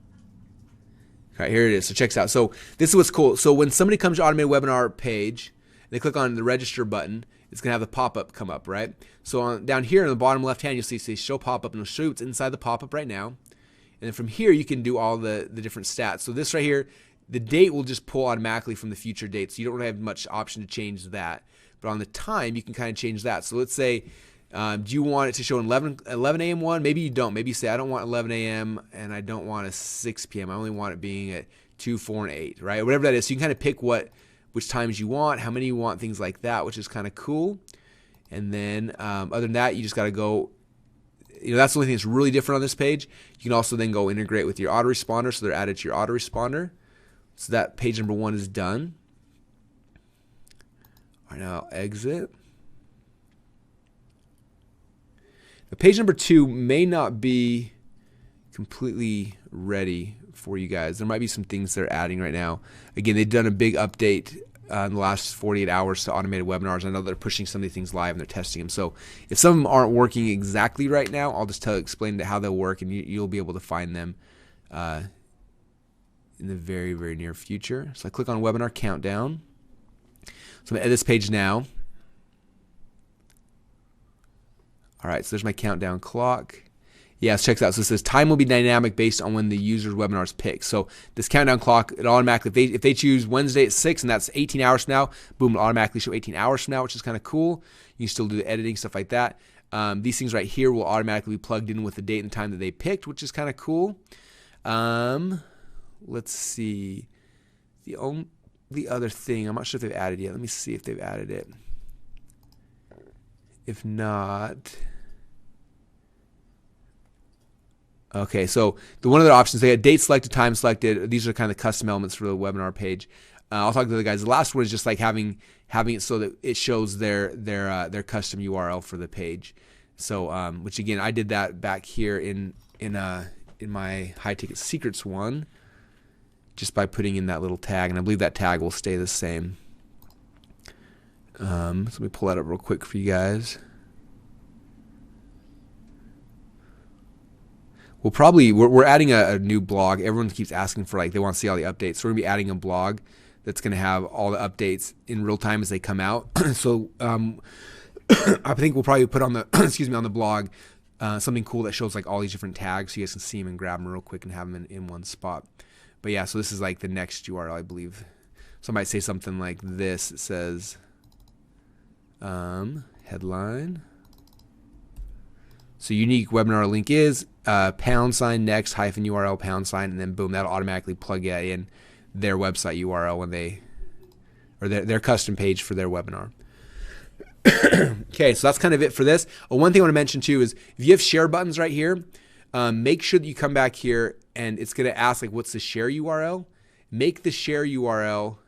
right, here it is. So check this out. So this is what's cool. So when somebody comes to your automated webinar page, and they click on the register button, it's going to have the pop-up come up, right? So down here in the bottom left hand, you'll see show pop-up, and it'll show you what's inside the pop-up right now. And then from here, you can do all the different stats. So this right here, the date will just pull automatically from the future date. So you don't really have much option to change that. But on the time, you can kind of change that. So let's say, do you want it to show an 11 a.m. one? Maybe you don't. Maybe you say, I don't want 11 a.m. and I don't want a 6 p.m. I only want it being at 2, 4, and 8, right? Whatever that is. So you can kind of pick which times you want, how many you want, things like that, which is kind of cool. And then other than that, you just got to go, that's the only thing that's really different on this page. You can also then go integrate with your autoresponder, so they're added to your autoresponder. So that page number 1 is done. All right, now I'll exit. Now, page number 2 may not be completely ready for you guys. There might be some things they're adding right now. Again, they've done a big update in the last 48 hours to automated webinars. I know they're pushing some of these things live and they're testing them. So if some of them aren't working exactly right now, I'll just explain how they'll work, and you'll be able to find them in the very, very near future. So I click on webinar countdown. So I'm at this page now. All right, so there's my countdown clock. Yeah, check this out. So it says time will be dynamic based on when the user's webinar is picked. So this countdown clock, it automatically, if they choose Wednesday at 6 and that's 18 hours from now, boom, it'll automatically show 18 hours from now, which is kind of cool. You can still do the editing, stuff like that. These things right here will automatically be plugged in with the date and time that they picked, which is kind of cool. Let's see. The other thing, I'm not sure if they've added yet. Let me see if they've added it. If not... Okay, so one of their options, they got date selected, time selected. These are kind of the custom elements for the webinar page. I'll talk to the guys. The last one is just like having it so that it shows their custom URL for the page. So, which again, I did that back here in my high ticket secrets one, just by putting in that little tag, and I believe that tag will stay the same. So let me pull that up real quick for you guys. We're adding a new blog. Everyone keeps asking for, they want to see all the updates. So we're going to be adding a blog that's going to have all the updates in real time as they come out. So I think we'll probably put on the on the blog something cool that shows all these different tags so you guys can see them and grab them real quick and have them in one spot. But yeah, so this is the next URL, I believe. So I might say something like this. It says headline. So unique webinar link is # next -URL #, and then boom, that'll automatically plug it in their website URL when or their custom page for their webinar. Okay, so that's kind of it for this. One thing I want to mention too is if you have share buttons right here, make sure that you come back here and it's going to ask what's the share URL. Make the share URL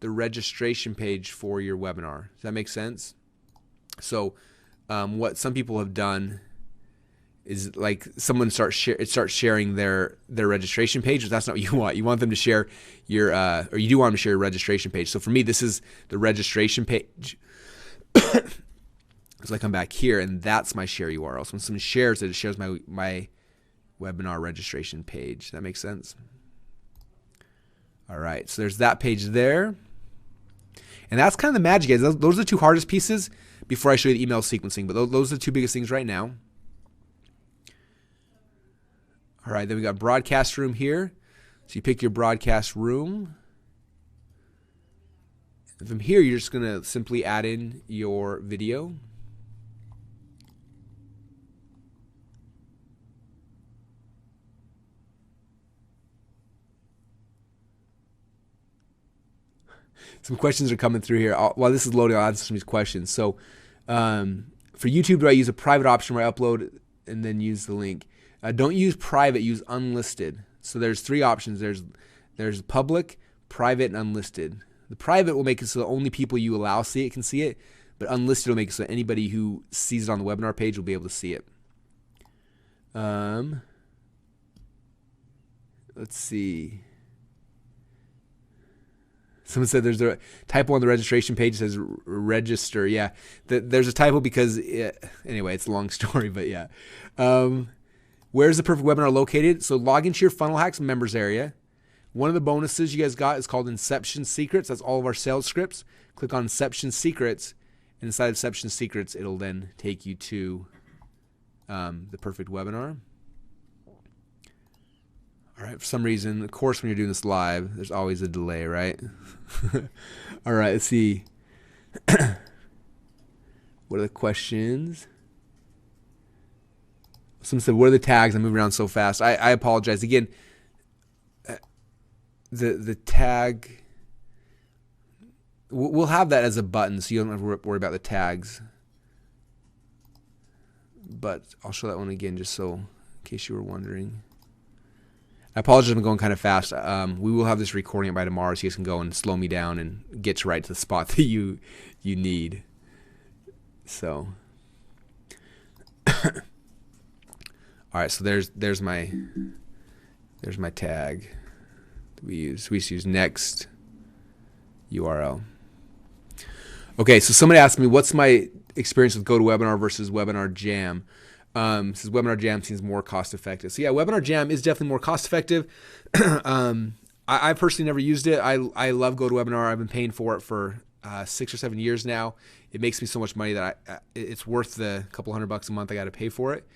the registration page for your webinar. Does that make sense? So what some people have done is like someone starts sharing their registration page, but that's not what you want. You want them to share your or you do want them to share your registration page. So for me, this is the registration page. So I come back here, and that's my share URL. So when someone shares it, it shares my webinar registration page. That makes sense? All right, so there's that page there. And that's kind of the magic, guys. Those are the two hardest pieces before I show you the email sequencing. But those are the two biggest things right now. All right, then we got broadcast room here. So you pick your broadcast room. And from here, you're just going to simply add in your video. Some questions are coming through here. While this is loading, I'll answer some of these questions. So for YouTube, do I use a private option where I upload and then use the link? Don't use private, use unlisted. So there's three options. There's public, private, and unlisted. The private will make it so the only people you allow see it can see it, but unlisted will make it so anybody who sees it on the webinar page will be able to see it. Let's see. Someone said there's a typo on the registration page that says register. Yeah, there's a typo because, anyway, it's a long story, but yeah. Where's the perfect webinar located? So log into your Funnel Hacks members area. One of the bonuses you guys got is called Inception Secrets. That's all of our sales scripts. Click on Inception Secrets. Inside Inception Secrets, it'll then take you to the perfect webinar. All right, for some reason, of course, when you're doing this live, there's always a delay, right? All right, let's see. What are the questions? Someone said, what are the tags? I'm moving around so fast. I apologize. Again, the tag, we'll have that as a button, so you don't have to worry about the tags. But I'll show that one again just so, in case you were wondering. I apologize, I'm going kind of fast. We will have this recording by tomorrow, so you guys can go and slow me down and get right to the spot that you need. So, all right. So there's my tag that we use. We use next URL. Okay. So somebody asked me, what's my experience with GoToWebinar versus Webinar Jam? Says Webinar Jam seems more cost effective. So yeah, Webinar Jam is definitely more cost effective. I personally never used it. I love GoToWebinar. I've been paying for it for 6 or 7 years now. It makes me so much money that it's worth the couple $100 a month I got to pay for it.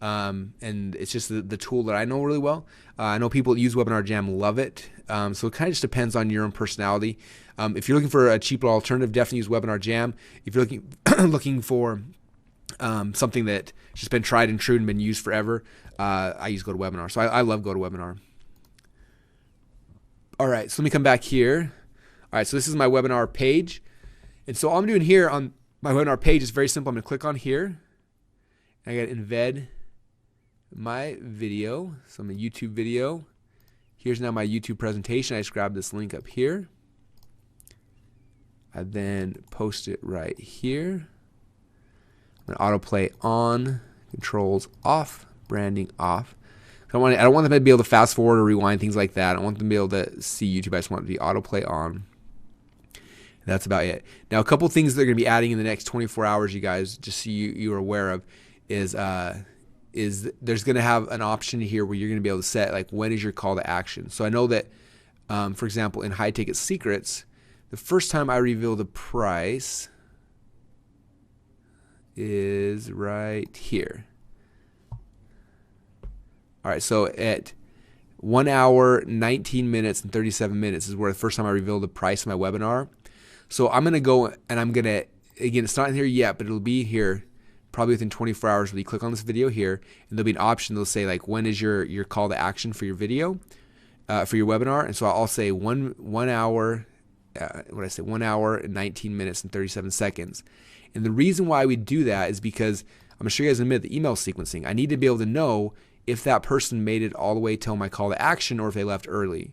And it's just the tool that I know really well. I know people that use Webinar Jam love it. So it kind of just depends on your own personality. If you're looking for a cheaper alternative, definitely use Webinar Jam. If you're looking for something that just been tried and true and been used forever, I use GoToWebinar. So I love GoToWebinar. All right, so let me come back here. All right, so this is my webinar page. And so all I'm doing here on my webinar page is very simple. I'm going to click on here. And I got to embed my video. So I'm a YouTube video. Here's now my YouTube presentation. I just grab this link up here. I then post it right here. Autoplay on, controls off, branding off. I don't want them to be able to fast forward or rewind, things like that. I don't want them to be able to see YouTube. I just want it to be autoplay on. That's about it. Now, a couple things they're going to be adding in the next 24 hours, you guys, just so you are aware of, is there's going to have an option here where you're going to be able to set, like, when is your call to action. So I know that, for example, in high ticket secrets, the first time I reveal the price is right here. All right, so at 1 hour, 19 minutes, and 37 minutes is where the first time I revealed the price of my webinar. So I'm going to go and I'm going to, again, it's not in here yet, but it'll be here probably within 24 hours when you click on this video here, and there'll be an option that'll say, like, when is your call to action for your video, for your webinar. And so I'll say 1 hour, what did I say, 1 hour, 19 minutes, and 37 seconds. And the reason why we do that is because I'm going to show you guys in a minute the email sequencing. I need to be able to know if that person made it all the way till my call to action or if they left early.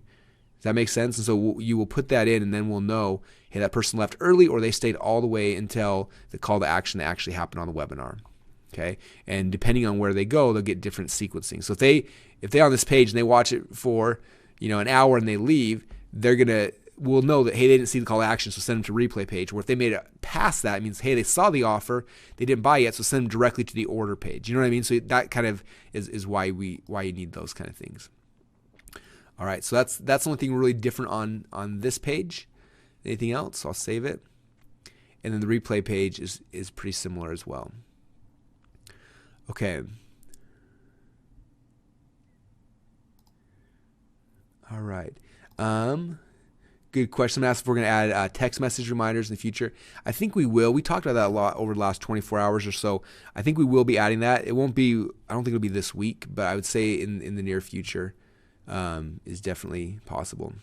Does that make sense? And so you will put that in, and then we'll know, hey, that person left early or they stayed all the way until the call to action that actually happened on the webinar. Okay, and depending on where they go, they'll get different sequencing. So if they on this page and they watch it for an hour and they leave, we'll know that, hey, they didn't see the call to action, so send them to replay page. Or if they made it past that, it means, hey, they saw the offer, they didn't buy yet, so send them directly to the order page. You know what I mean? So that kind of is why you need those kind of things. All right, so that's the only thing really different on this page. Anything else? I'll save it. And then the replay page is pretty similar as well. Okay. All right. Good question. I'm asking if we're going to add text message reminders in the future. I think we will. We talked about that a lot over the last 24 hours or so. I think we will be adding that. It won't be, I don't think it'll be this week, but I would say in the near future is definitely possible.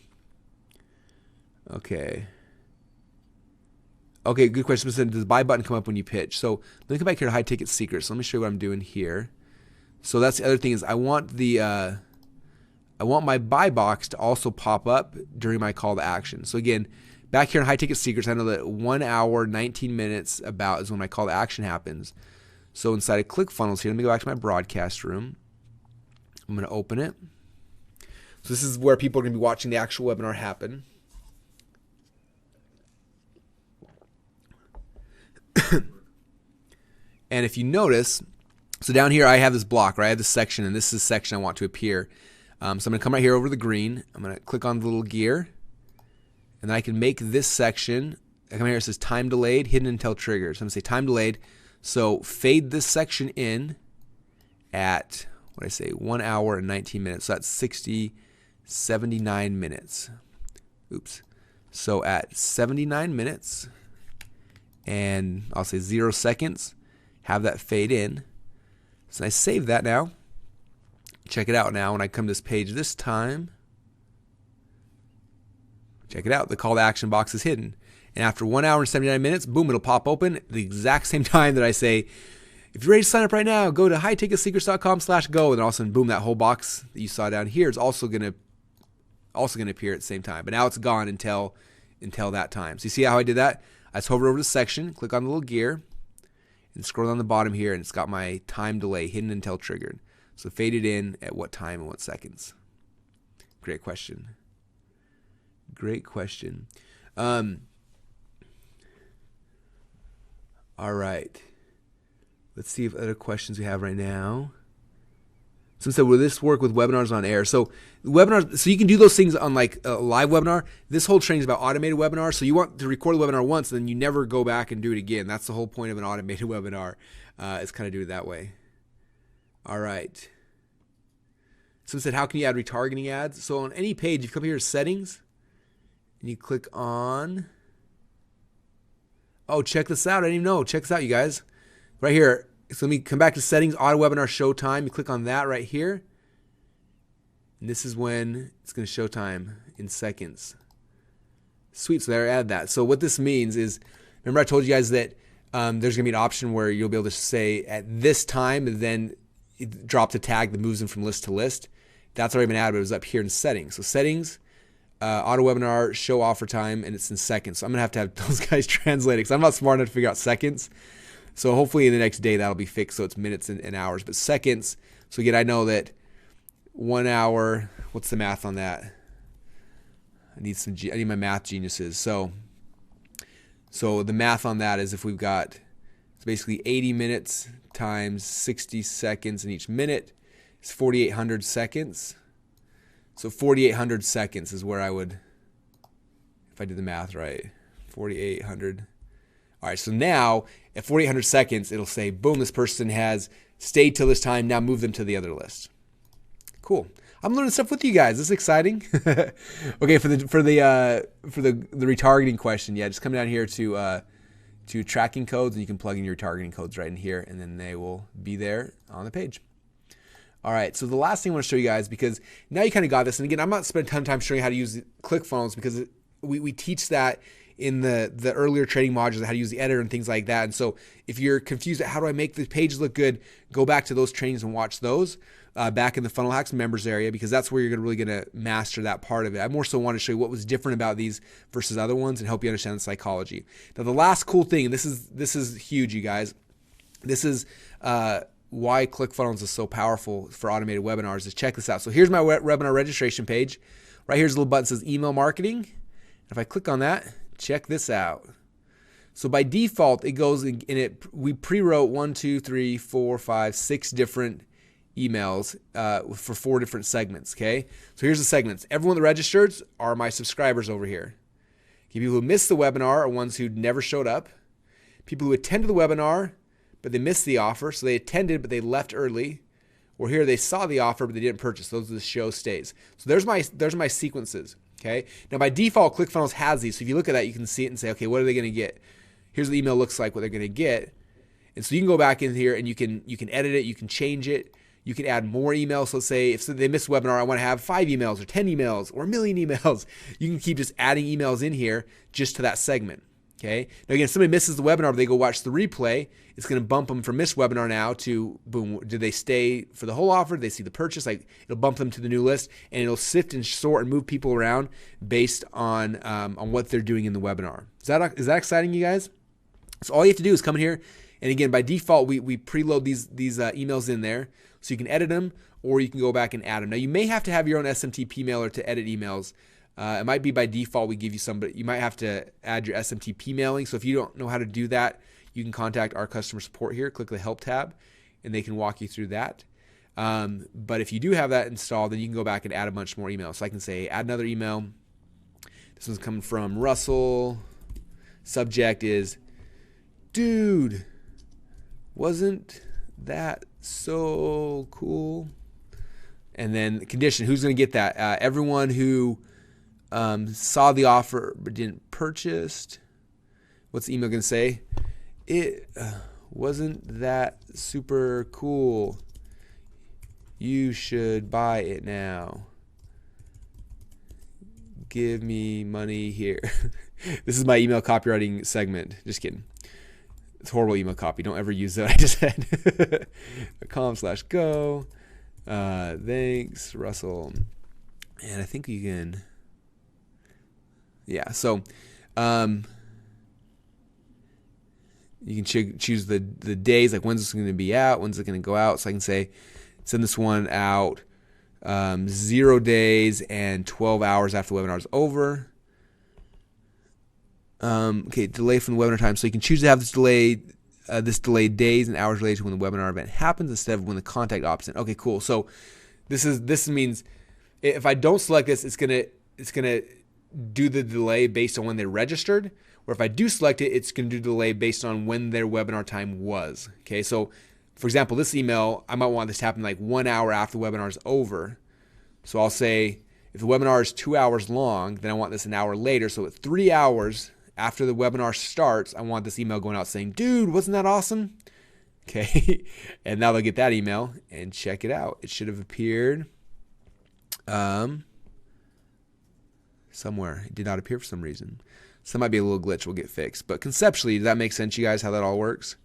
Okay. Okay, good question. Does the buy button come up when you pitch? So let me come back here to high ticket secrets. So let me show you what I'm doing here. So that's the other thing is I want my buy box to also pop up during my call to action. So again, back here in high ticket secrets, I know that 1 hour, 19 minutes about is when my call to action happens. So inside of ClickFunnels here, let me go back to my broadcast room. I'm going to open it. So this is where people are going to be watching the actual webinar happen. And if you notice, so down here I have this block, right? I have this section, and this is the section I want to appear. So I'm going to come right here over the green. I'm going to click on the little gear, and then I can make this section. I come here, it says time delayed, hidden until triggered. So I'm going to say time delayed. So fade this section in at, what did I say, 1 hour and 19 minutes. So that's 79 minutes. Oops. So at 79 minutes, and I'll say 0 seconds, have that fade in. So I save that now. Check it out now when I come to this page this time. Check it out. The call to action box is hidden. And after 1 hour and 79 minutes, boom, it'll pop open at the exact same time that I say, if you're ready to sign up right now, go to highticketsecrets.com/go. And all of a sudden, boom, that whole box that you saw down here is also going to appear at the same time. But now it's gone until that time. So you see how I did that? I just hover over the section, click on the little gear, and scroll down the bottom here, and it's got my time delay hidden until triggered. So faded in at what time and what seconds? Great question. Great question. All right. Let's see if other questions we have right now. Someone said, will this work with webinars on air? So webinars, so you can do those things on like a live webinar. This whole training is about automated webinars. So you want to record the webinar once, and then you never go back and do it again. That's the whole point of an automated webinar, is kind of do it that way. All right. Someone said, how can you add retargeting ads? So on any page, you come here to settings, and you click on, oh, check this out. I didn't even know. Check this out, you guys. Right here. So let me come back to settings, auto webinar show time. You click on that right here. And this is when it's going to show time in seconds. Sweet, so there I add that. So what this means is, remember I told you guys that there's going to be an option where you'll be able to say at this time, and then drop the tag that moves them from list to list. That's already been added, but it was up here in settings. So settings, auto webinar, show offer time, and it's in seconds. So I'm going to have those guys translate it because I'm not smart enough to figure out seconds. So hopefully in the next day that'll be fixed so it's minutes and hours. But seconds, so again, I know that 1 hour, what's the math on that? I need my math geniuses. So the math on that is if we've got, it's basically 80 minutes times 60 seconds in each minute is 4,800 seconds. So 4,800 seconds is where I would, if I did the math right, 4,800. All right, so now at 4,800 seconds, it'll say, boom, this person has stayed till this time. Now move them to the other list. Cool. I'm learning stuff with you guys. This is exciting. Okay, for the retargeting question, yeah, just come down here to tracking codes, and you can plug in your retargeting codes right in here, and then they will be there on the page. All right, so the last thing I want to show you guys, because now you kind of got this, and again, I'm not spending a ton of time showing you how to use ClickFunnels because we teach that in the earlier training modules, how to use the editor and things like that. And so if you're confused at how do I make the pages look good, go back to those trainings and watch those back in the Funnel Hacks members area, because that's where you're really going to master that part of it. I more so want to show you what was different about these versus other ones and help you understand the psychology. Now, the last cool thing, and this is huge, you guys, This is why ClickFunnels is so powerful for automated webinars. Is check this out. So here's my webinar registration page. Right here's a little button that says email marketing. If I click on that, check this out. So by default, it goes in it. We pre-wrote 1, 2, 3, 4, 5, 6 different emails for 4 different segments. Okay. So here's the segments. Everyone that registers are my subscribers over here. People who missed the webinar are ones who never showed up. People who attended the webinar, but they missed the offer. So they attended, but they left early. Or here they saw the offer, but they didn't purchase. Those are the show stays. So there's my sequences. Okay. Now by default, ClickFunnels has these. So if you look at that, you can see it and say, okay, what are they going to get? Here's what the email looks like, what they're going to get. And so you can go back in here and you can edit it. You can change it. You can add more emails. So let's say if they miss a webinar, I want to have 5 emails or 10 emails or 1 million emails. You can keep just adding emails in here just to that segment. Okay. Now again, if somebody misses the webinar, but they go watch the replay, it's going to bump them from missed webinar now to boom. Did they stay for the whole offer? Did they see the purchase? Like it'll bump them to the new list, and it'll sift and sort and move people around based on what they're doing in the webinar. Is that exciting, you guys? So all you have to do is come in here, and again, by default, we preload these emails in there, so you can edit them, or you can go back and add them. Now you may have to have your own SMTP mailer to edit emails. It might be by default we give you some, but you might have to add your SMTP mailing. So if you don't know how to do that, you can contact our customer support here. Click the help tab, and they can walk you through that. But if you do have that installed, then you can go back and add a bunch more emails. So I can say add another email. This one's coming from Russell. Subject is, dude, wasn't that so cool? And then condition, who's going to get that? Everyone who saw the offer but didn't purchase. What's the email going to say? It wasn't that super cool. You should buy it now. Give me money here. This is my email copywriting segment. Just kidding. It's horrible email copy. Don't ever use that. I just said .com/go. Thanks, Russell. And I think you can. Yeah. So, you can choose the days, like when's this going to be out, when's it going to go out. So I can say, send this one out 0 days and 12 hours after the webinar is over. Okay, delay from the webinar time. So you can choose to have this delayed days and hours related to when the webinar event happens instead of when the contact option. Okay, cool. So this means if I don't select this, it's gonna do the delay based on when they registered. Or if I do select it, it's going to do delay based on when their webinar time was. Okay, so for example, this email, I might want this to happen like 1 hour after the webinar is over. So I'll say if the webinar is 2 hours long, then I want this an hour later. So at 3 hours after the webinar starts, I want this email going out saying, dude, wasn't that awesome? Okay, and now they'll get that email and check it out. It should have appeared somewhere. It did not appear for some reason. So that might be a little glitch we'll get fixed. But conceptually, does that make sense, you guys, how that all works?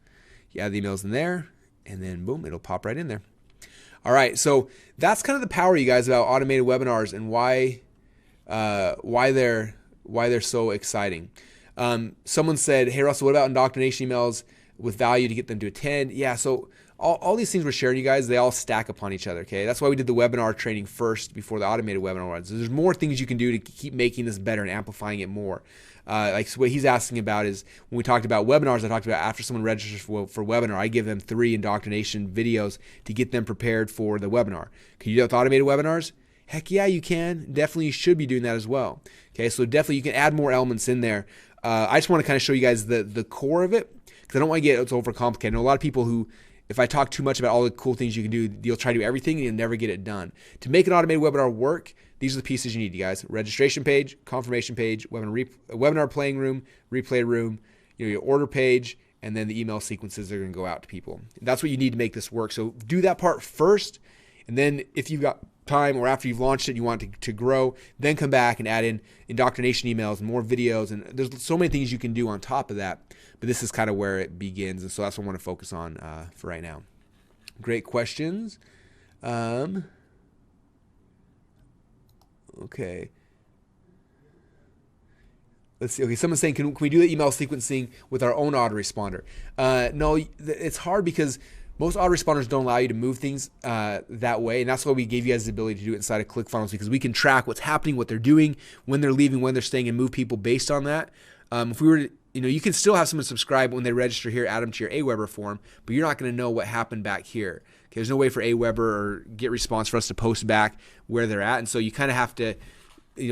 You add the emails in there, and then boom, it'll pop right in there. All right, so that's kind of the power, you guys, about automated webinars and why they're so exciting. Someone said, hey, Russell, what about indoctrination emails with value to get them to attend? Yeah, so all these things we're sharing, you guys, they all stack upon each other, okay? That's why we did the webinar training first before the automated webinar runs. So there's more things you can do to keep making this better and amplifying it more. Like so what he's asking about is when we talked about webinars, I talked about after someone registers for webinar, I give them 3 indoctrination videos to get them prepared for the webinar. Can you do that with automated webinars? Heck yeah, you can. Definitely you should be doing that as well. Okay, so definitely you can add more elements in there. I just want to kind of show you guys the core of it because I don't want to get it's overcomplicated. I know a lot of people who, if I talk too much about all the cool things you can do, you'll try to do everything and you'll never get it done. To make an automated webinar work, these are the pieces you need, you guys. Registration page, confirmation page, webinar playing room, replay room, your order page, and then the email sequences that are going to go out to people. That's what you need to make this work. So do that part first, and then if you've got time or after you've launched it, you want to grow, then come back and add in indoctrination emails and more videos. And there's so many things you can do on top of that. But this is kind of where it begins. And so that's what I want to focus on for right now. Great questions. Okay. Let's see. Okay, someone's saying, can we do the email sequencing with our own autoresponder? No, it's hard because most autoresponders don't allow you to move things that way, and that's why we gave you guys the ability to do it inside of ClickFunnels, because we can track what's happening, what they're doing, when they're leaving, when they're staying, and move people based on that. If we were to, you can still have someone subscribe when they register here, add them to your Aweber form, but you're not going to know what happened back here. Okay, there's no way for Aweber or Get Response for us to post back where they're at, and so you kind of have to,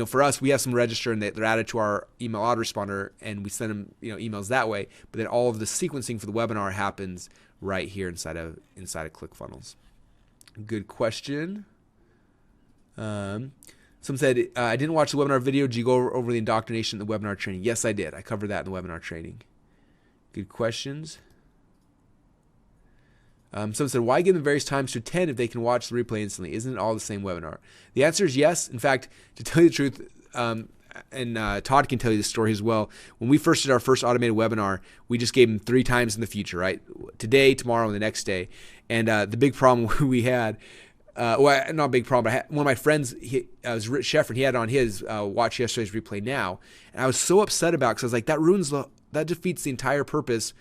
for us, we have some register and they're added to our email autoresponder, and we send them, emails that way. But then all of the sequencing for the webinar happens right here inside of ClickFunnels. Good question. Someone said, I didn't watch the webinar video. Did you go over the indoctrination in the webinar training? Yes, I did. I covered that in the webinar training. Good questions. Someone said, why give them various times to attend if they can watch the replay instantly? Isn't it all the same webinar? The answer is yes. In fact, to tell you the truth, and Todd can tell you the story as well, when we first did our first automated webinar, we just gave them 3 times in the future, right? Today, tomorrow, and the next day. And the big problem we had, well, not a big problem, but one of my friends, was Rich Sheffrin, he had on his watch yesterday's replay now. And I was so upset about it because I was like, that defeats the entire purpose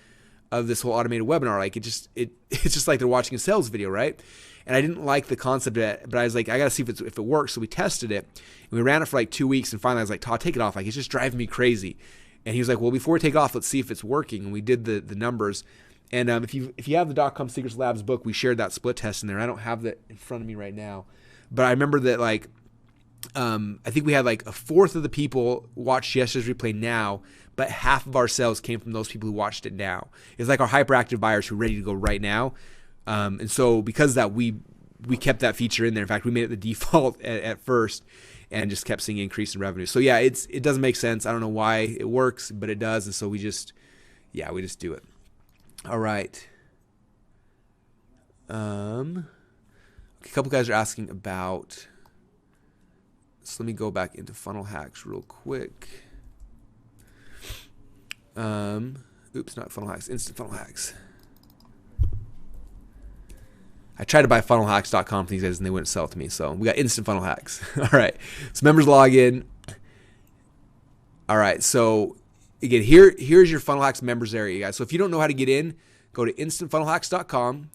of this whole automated webinar. Like it's just like they're watching a sales video, right? And I didn't like the concept of it, but I was like, I got to see if it works. So we tested it, and we ran it for like 2 weeks, and finally I was like, Todd, take it off. Like, it's just driving me crazy. And he was like, well, before we take off, let's see if it's working. And we did the numbers. And if you have the .com Secrets Labs book, we shared that split test in there. I don't have that in front of me right now, but I remember that like, I think we had like a fourth of the people watch yesterday's replay now, but half of our sales came from those people who watched it now. It's like our hyperactive buyers who are ready to go right now. And so because of that, we kept that feature in there. In fact, we made it the default at first and just kept seeing an increase in revenue. So yeah, it doesn't make sense. I don't know why it works, but it does. And so we just do it. All right. A couple guys are asking about, so let me go back into funnel hacks real quick. Oops, not funnel hacks, instant funnel hacks. I tried to buy funnelhacks.com for these guys and they wouldn't sell it to me. So we got instant funnel hacks. All right. So members log in. All right. So again, here's your funnel hacks members area, guys. So if you don't know how to get in, go to instantfunnelhacks.com,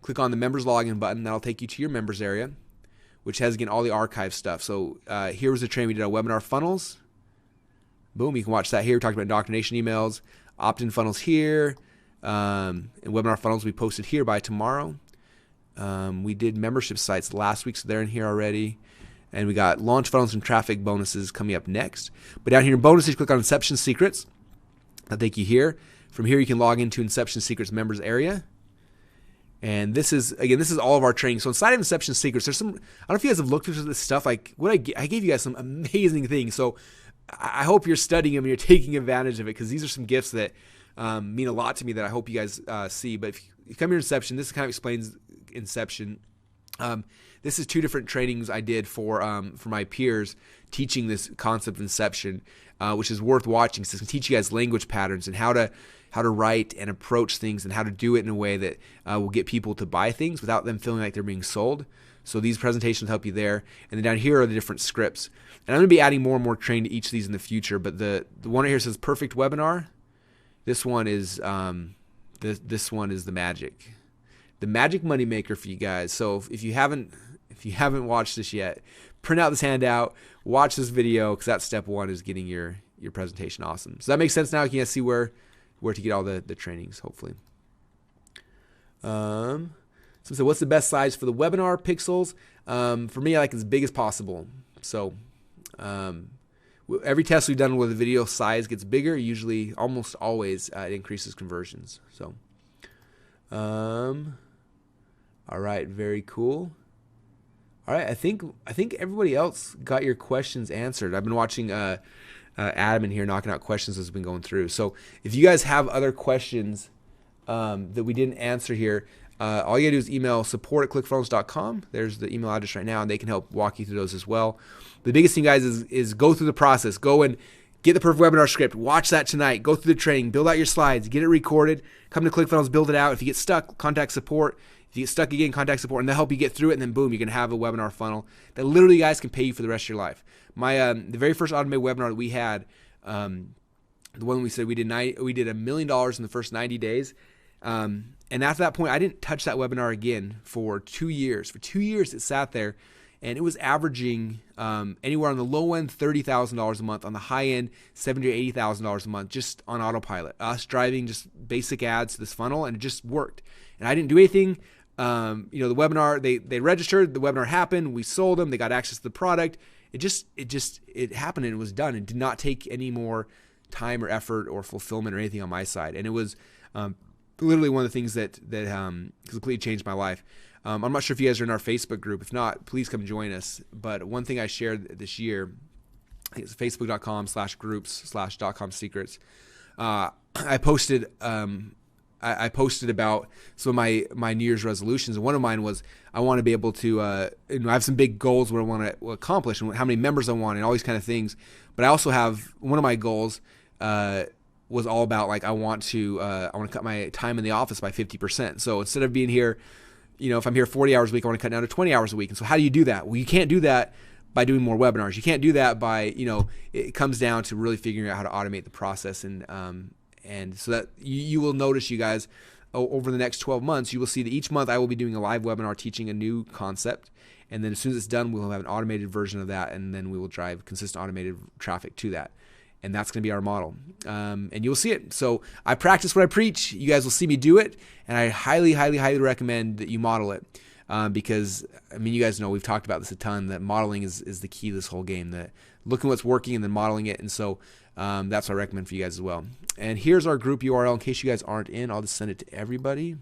click on the members login button. That'll take you to your members area, which has, again, all the archive stuff. So here was the training we did on webinar funnels. Boom, you can watch that here. We talked about indoctrination emails, opt-in funnels here, and webinar funnels we posted here by tomorrow. We did membership sites last week, so they're in here already. And we got launch funnels and traffic bonuses coming up next. But down here in bonuses, click on Inception Secrets. That'll take you here. From here, you can log into Inception Secrets members area. And this is all of our training. So inside of Inception Secrets, there's some, I don't know if you guys have looked through this stuff. Like what I gave you guys some amazing things. So I hope you're studying them and you're taking advantage of it, because these are some gifts that mean a lot to me that I hope you guys see. But if you come here to Inception, this kind of explains Inception. This is 2 different trainings I did for my peers teaching this concept of Inception, which is worth watching. So it can teach you guys language patterns and how to write and approach things and how to do it in a way that will get people to buy things without them feeling like they're being sold. So these presentations help you there. And then down here are the different scripts. And I'm going to be adding more and more training to each of these in the future. But the one right here says perfect webinar. This one is this one is the magic money maker for you guys. So if you haven't watched this yet, print out this handout, watch this video, because that's step 1 is getting your presentation awesome. So that makes sense now. You can see where to get all the trainings, hopefully. So what's the best size for the webinar pixels? For me, I like as big as possible. So every test we've done where the video size gets bigger, usually almost always it increases conversions. So all right, very cool. All right, I think everybody else got your questions answered. I've been watching Adam in here knocking out questions as we've been going through. So if you guys have other questions that we didn't answer here, all you gotta do is email support@clickfunnels.com. There's the email address right now, and they can help walk you through those as well. The biggest thing, guys, is go through the process. Go and get the perfect webinar script. Watch that tonight. Go through the training. Build out your slides. Get it recorded. Come to ClickFunnels. Build it out. If you get stuck, contact support. If you get stuck again, contact support, and they'll help you get through it. And then boom, you can have a webinar funnel that literally, guys, can pay you for the rest of your life. My the very first automated webinar that we had, The one we said we did $1 million in the first 90 days. And after that point, I didn't touch that webinar again for 2 years. For 2 years, it sat there, and it was averaging anywhere on the low end $30,000 a month, on the high end $70,000 or $80,000 a month, just on autopilot. Us driving just basic ads to this funnel, and it just worked. And I didn't do anything. The webinar, they registered, the webinar happened, we sold them, they got access to the product. It happened, and it was done. It did not take any more time or effort or fulfillment or anything on my side. And it was literally one of the things that completely changed my life. I'm not sure if you guys are in our Facebook group. If not, please come join us. But one thing I shared this year, I think it's facebook.com/groups/.com secrets. I posted about some of my New Year's resolutions, and one of mine was I want to be able to, I have some big goals what I want to accomplish and how many members I want and all these kind of things. But I also have one of my goals was all about I want to cut my time in the office by 50%. So instead of being here, if I'm here 40 hours a week, I want to cut down to 20 hours a week. And so how do you do that? Well, you can't do that by doing more webinars. You can't do that by, it comes down to really figuring out how to automate the process. And so that you will notice, you guys, over the next 12 months, you will see that each month I will be doing a live webinar teaching a new concept. And then as soon as it's done, we'll have an automated version of that. And then we will drive consistent automated traffic to that. And that's going to be our model. And you'll see it. So I practice what I preach. You guys will see me do it. And I highly, highly, highly recommend that you model it. Because, you guys know we've talked about this a ton, that modeling is the key to this whole game. That looking what's working and then modeling it. And so that's what I recommend for you guys as well. And here's our group URL in case you guys aren't in. I'll just send it to everybody.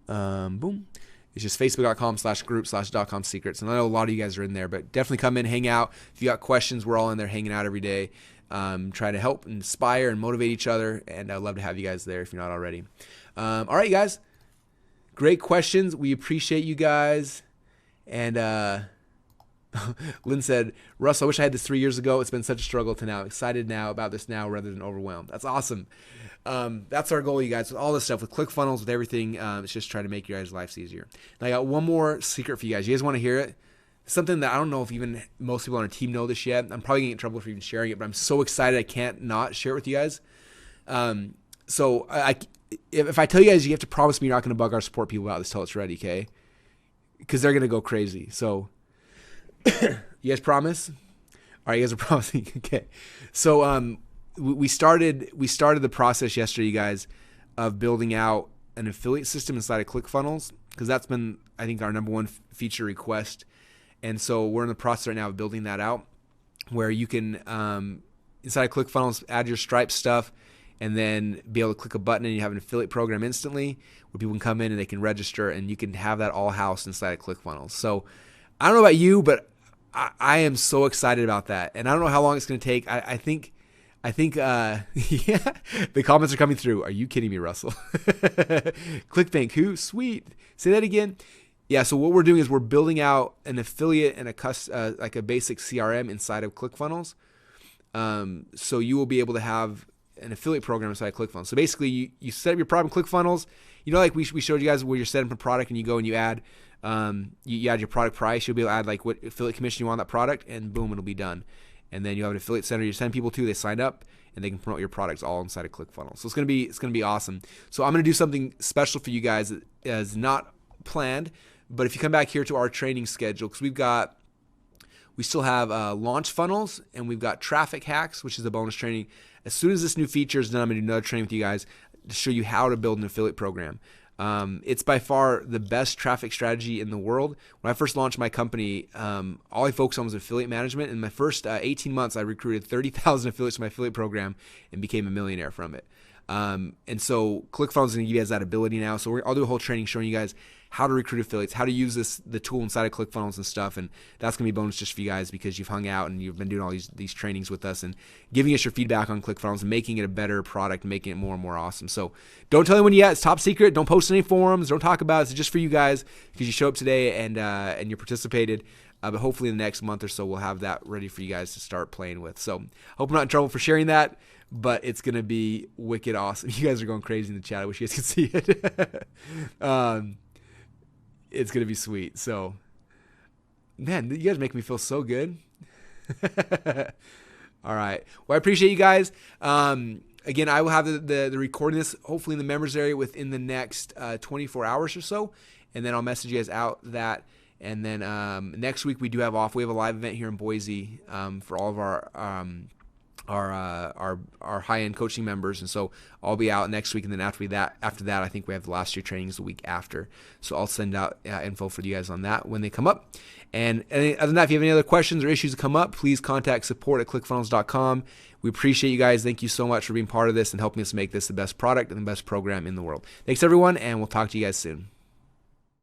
Boom. It's just facebook.com/group/.com secrets. And I know a lot of you guys are in there, but definitely come in, hang out. If you got questions, we're all in there hanging out every day. Try to help, inspire, and motivate each other. And I'd love to have you guys there if you're not already. All right, you guys. Great questions. We appreciate you guys. And Lynn said, Russ, I wish I had this 3 years ago. It's been such a struggle to now. Excited now about this now rather than overwhelmed. That's awesome. That's our goal, you guys, with all this stuff, with ClickFunnels, with everything. It's just trying to make your guys' lives easier. And I got one more secret for you guys. You guys want to hear it? Something that I don't know if even most people on our team know this yet. I'm probably going to get in trouble for even sharing it, but I'm so excited I can't not share it with you guys. So if I tell you guys, you have to promise me you're not going to bug our support people about this till it's ready, okay? Because they're going to go crazy. So you guys promise? All right, you guys are promising. Okay. So we started the process yesterday, you guys, of building out an affiliate system inside of ClickFunnels, because that's been, I think, our number one feature request. And so we're in the process right now of building that out, where you can inside of ClickFunnels add your Stripe stuff, and then be able to click a button and you have an affiliate program instantly where people can come in and they can register, and you can have that all housed inside of ClickFunnels. So I don't know about you, but I am so excited about that. And I don't know how long it's going to take. I think yeah, the comments are coming through. Are you kidding me, Russell? ClickBank, who? Sweet. Say that again. Yeah, so what we're doing is we're building out an affiliate and like a basic CRM inside of ClickFunnels. So you will be able to have an affiliate program inside ClickFunnels. So basically, you set up your product in ClickFunnels. Like we showed you guys where you're setting up a product and you go and you add you add your product price. You'll be able to add like what affiliate commission you want on that product, and boom, it'll be done. And then you have an affiliate center you send people to. They sign up and they can promote your products all inside of ClickFunnels. So it's gonna be awesome. So I'm gonna do something special for you guys that is not planned, but if you come back here to our training schedule, because we still have launch funnels, and we've got traffic hacks, which is a bonus training. As soon as this new feature is done, I'm going to do another training with you guys to show you how to build an affiliate program. It's by far the best traffic strategy in the world. When I first launched my company, all I focused on was affiliate management. In my first 18 months, I recruited 30,000 affiliates to my affiliate program and became a millionaire from it. And so ClickFunnels is going to give you guys that ability now. So I'll do a whole training showing you guys how to recruit affiliates, how to use the tool inside of ClickFunnels and stuff. And that's going to be bonus just for you guys because you've hung out and you've been doing all these trainings with us and giving us your feedback on ClickFunnels and making it a better product and making it more and more awesome. So don't tell anyone yet. It's top secret. Don't post any forums. Don't talk about it. It's just for you guys because you show up today and you participated. But hopefully in the next month or so, we'll have that ready for you guys to start playing with. So hope I'm not in trouble for sharing that, but it's going to be wicked awesome. You guys are going crazy in the chat. I wish you guys could see it. It's going to be sweet. So, man, you guys make me feel so good. All right. Well, I appreciate you guys. Again, I will have the recording this hopefully in the members area within the next 24 hours or so, and then I'll message you guys out that. And then next week we do have off. We have a live event here in Boise for all of our high-end coaching members, and so I'll be out next week. And then after that, I think we have the last year trainings the week after. So I'll send out info for you guys on that when they come up. And other than that, if you have any other questions or issues that come up, please contact support@clickfunnels.com. We appreciate you guys. Thank you so much for being part of this and helping us make this the best product and the best program in the world. Thanks, everyone, and we'll talk to you guys soon.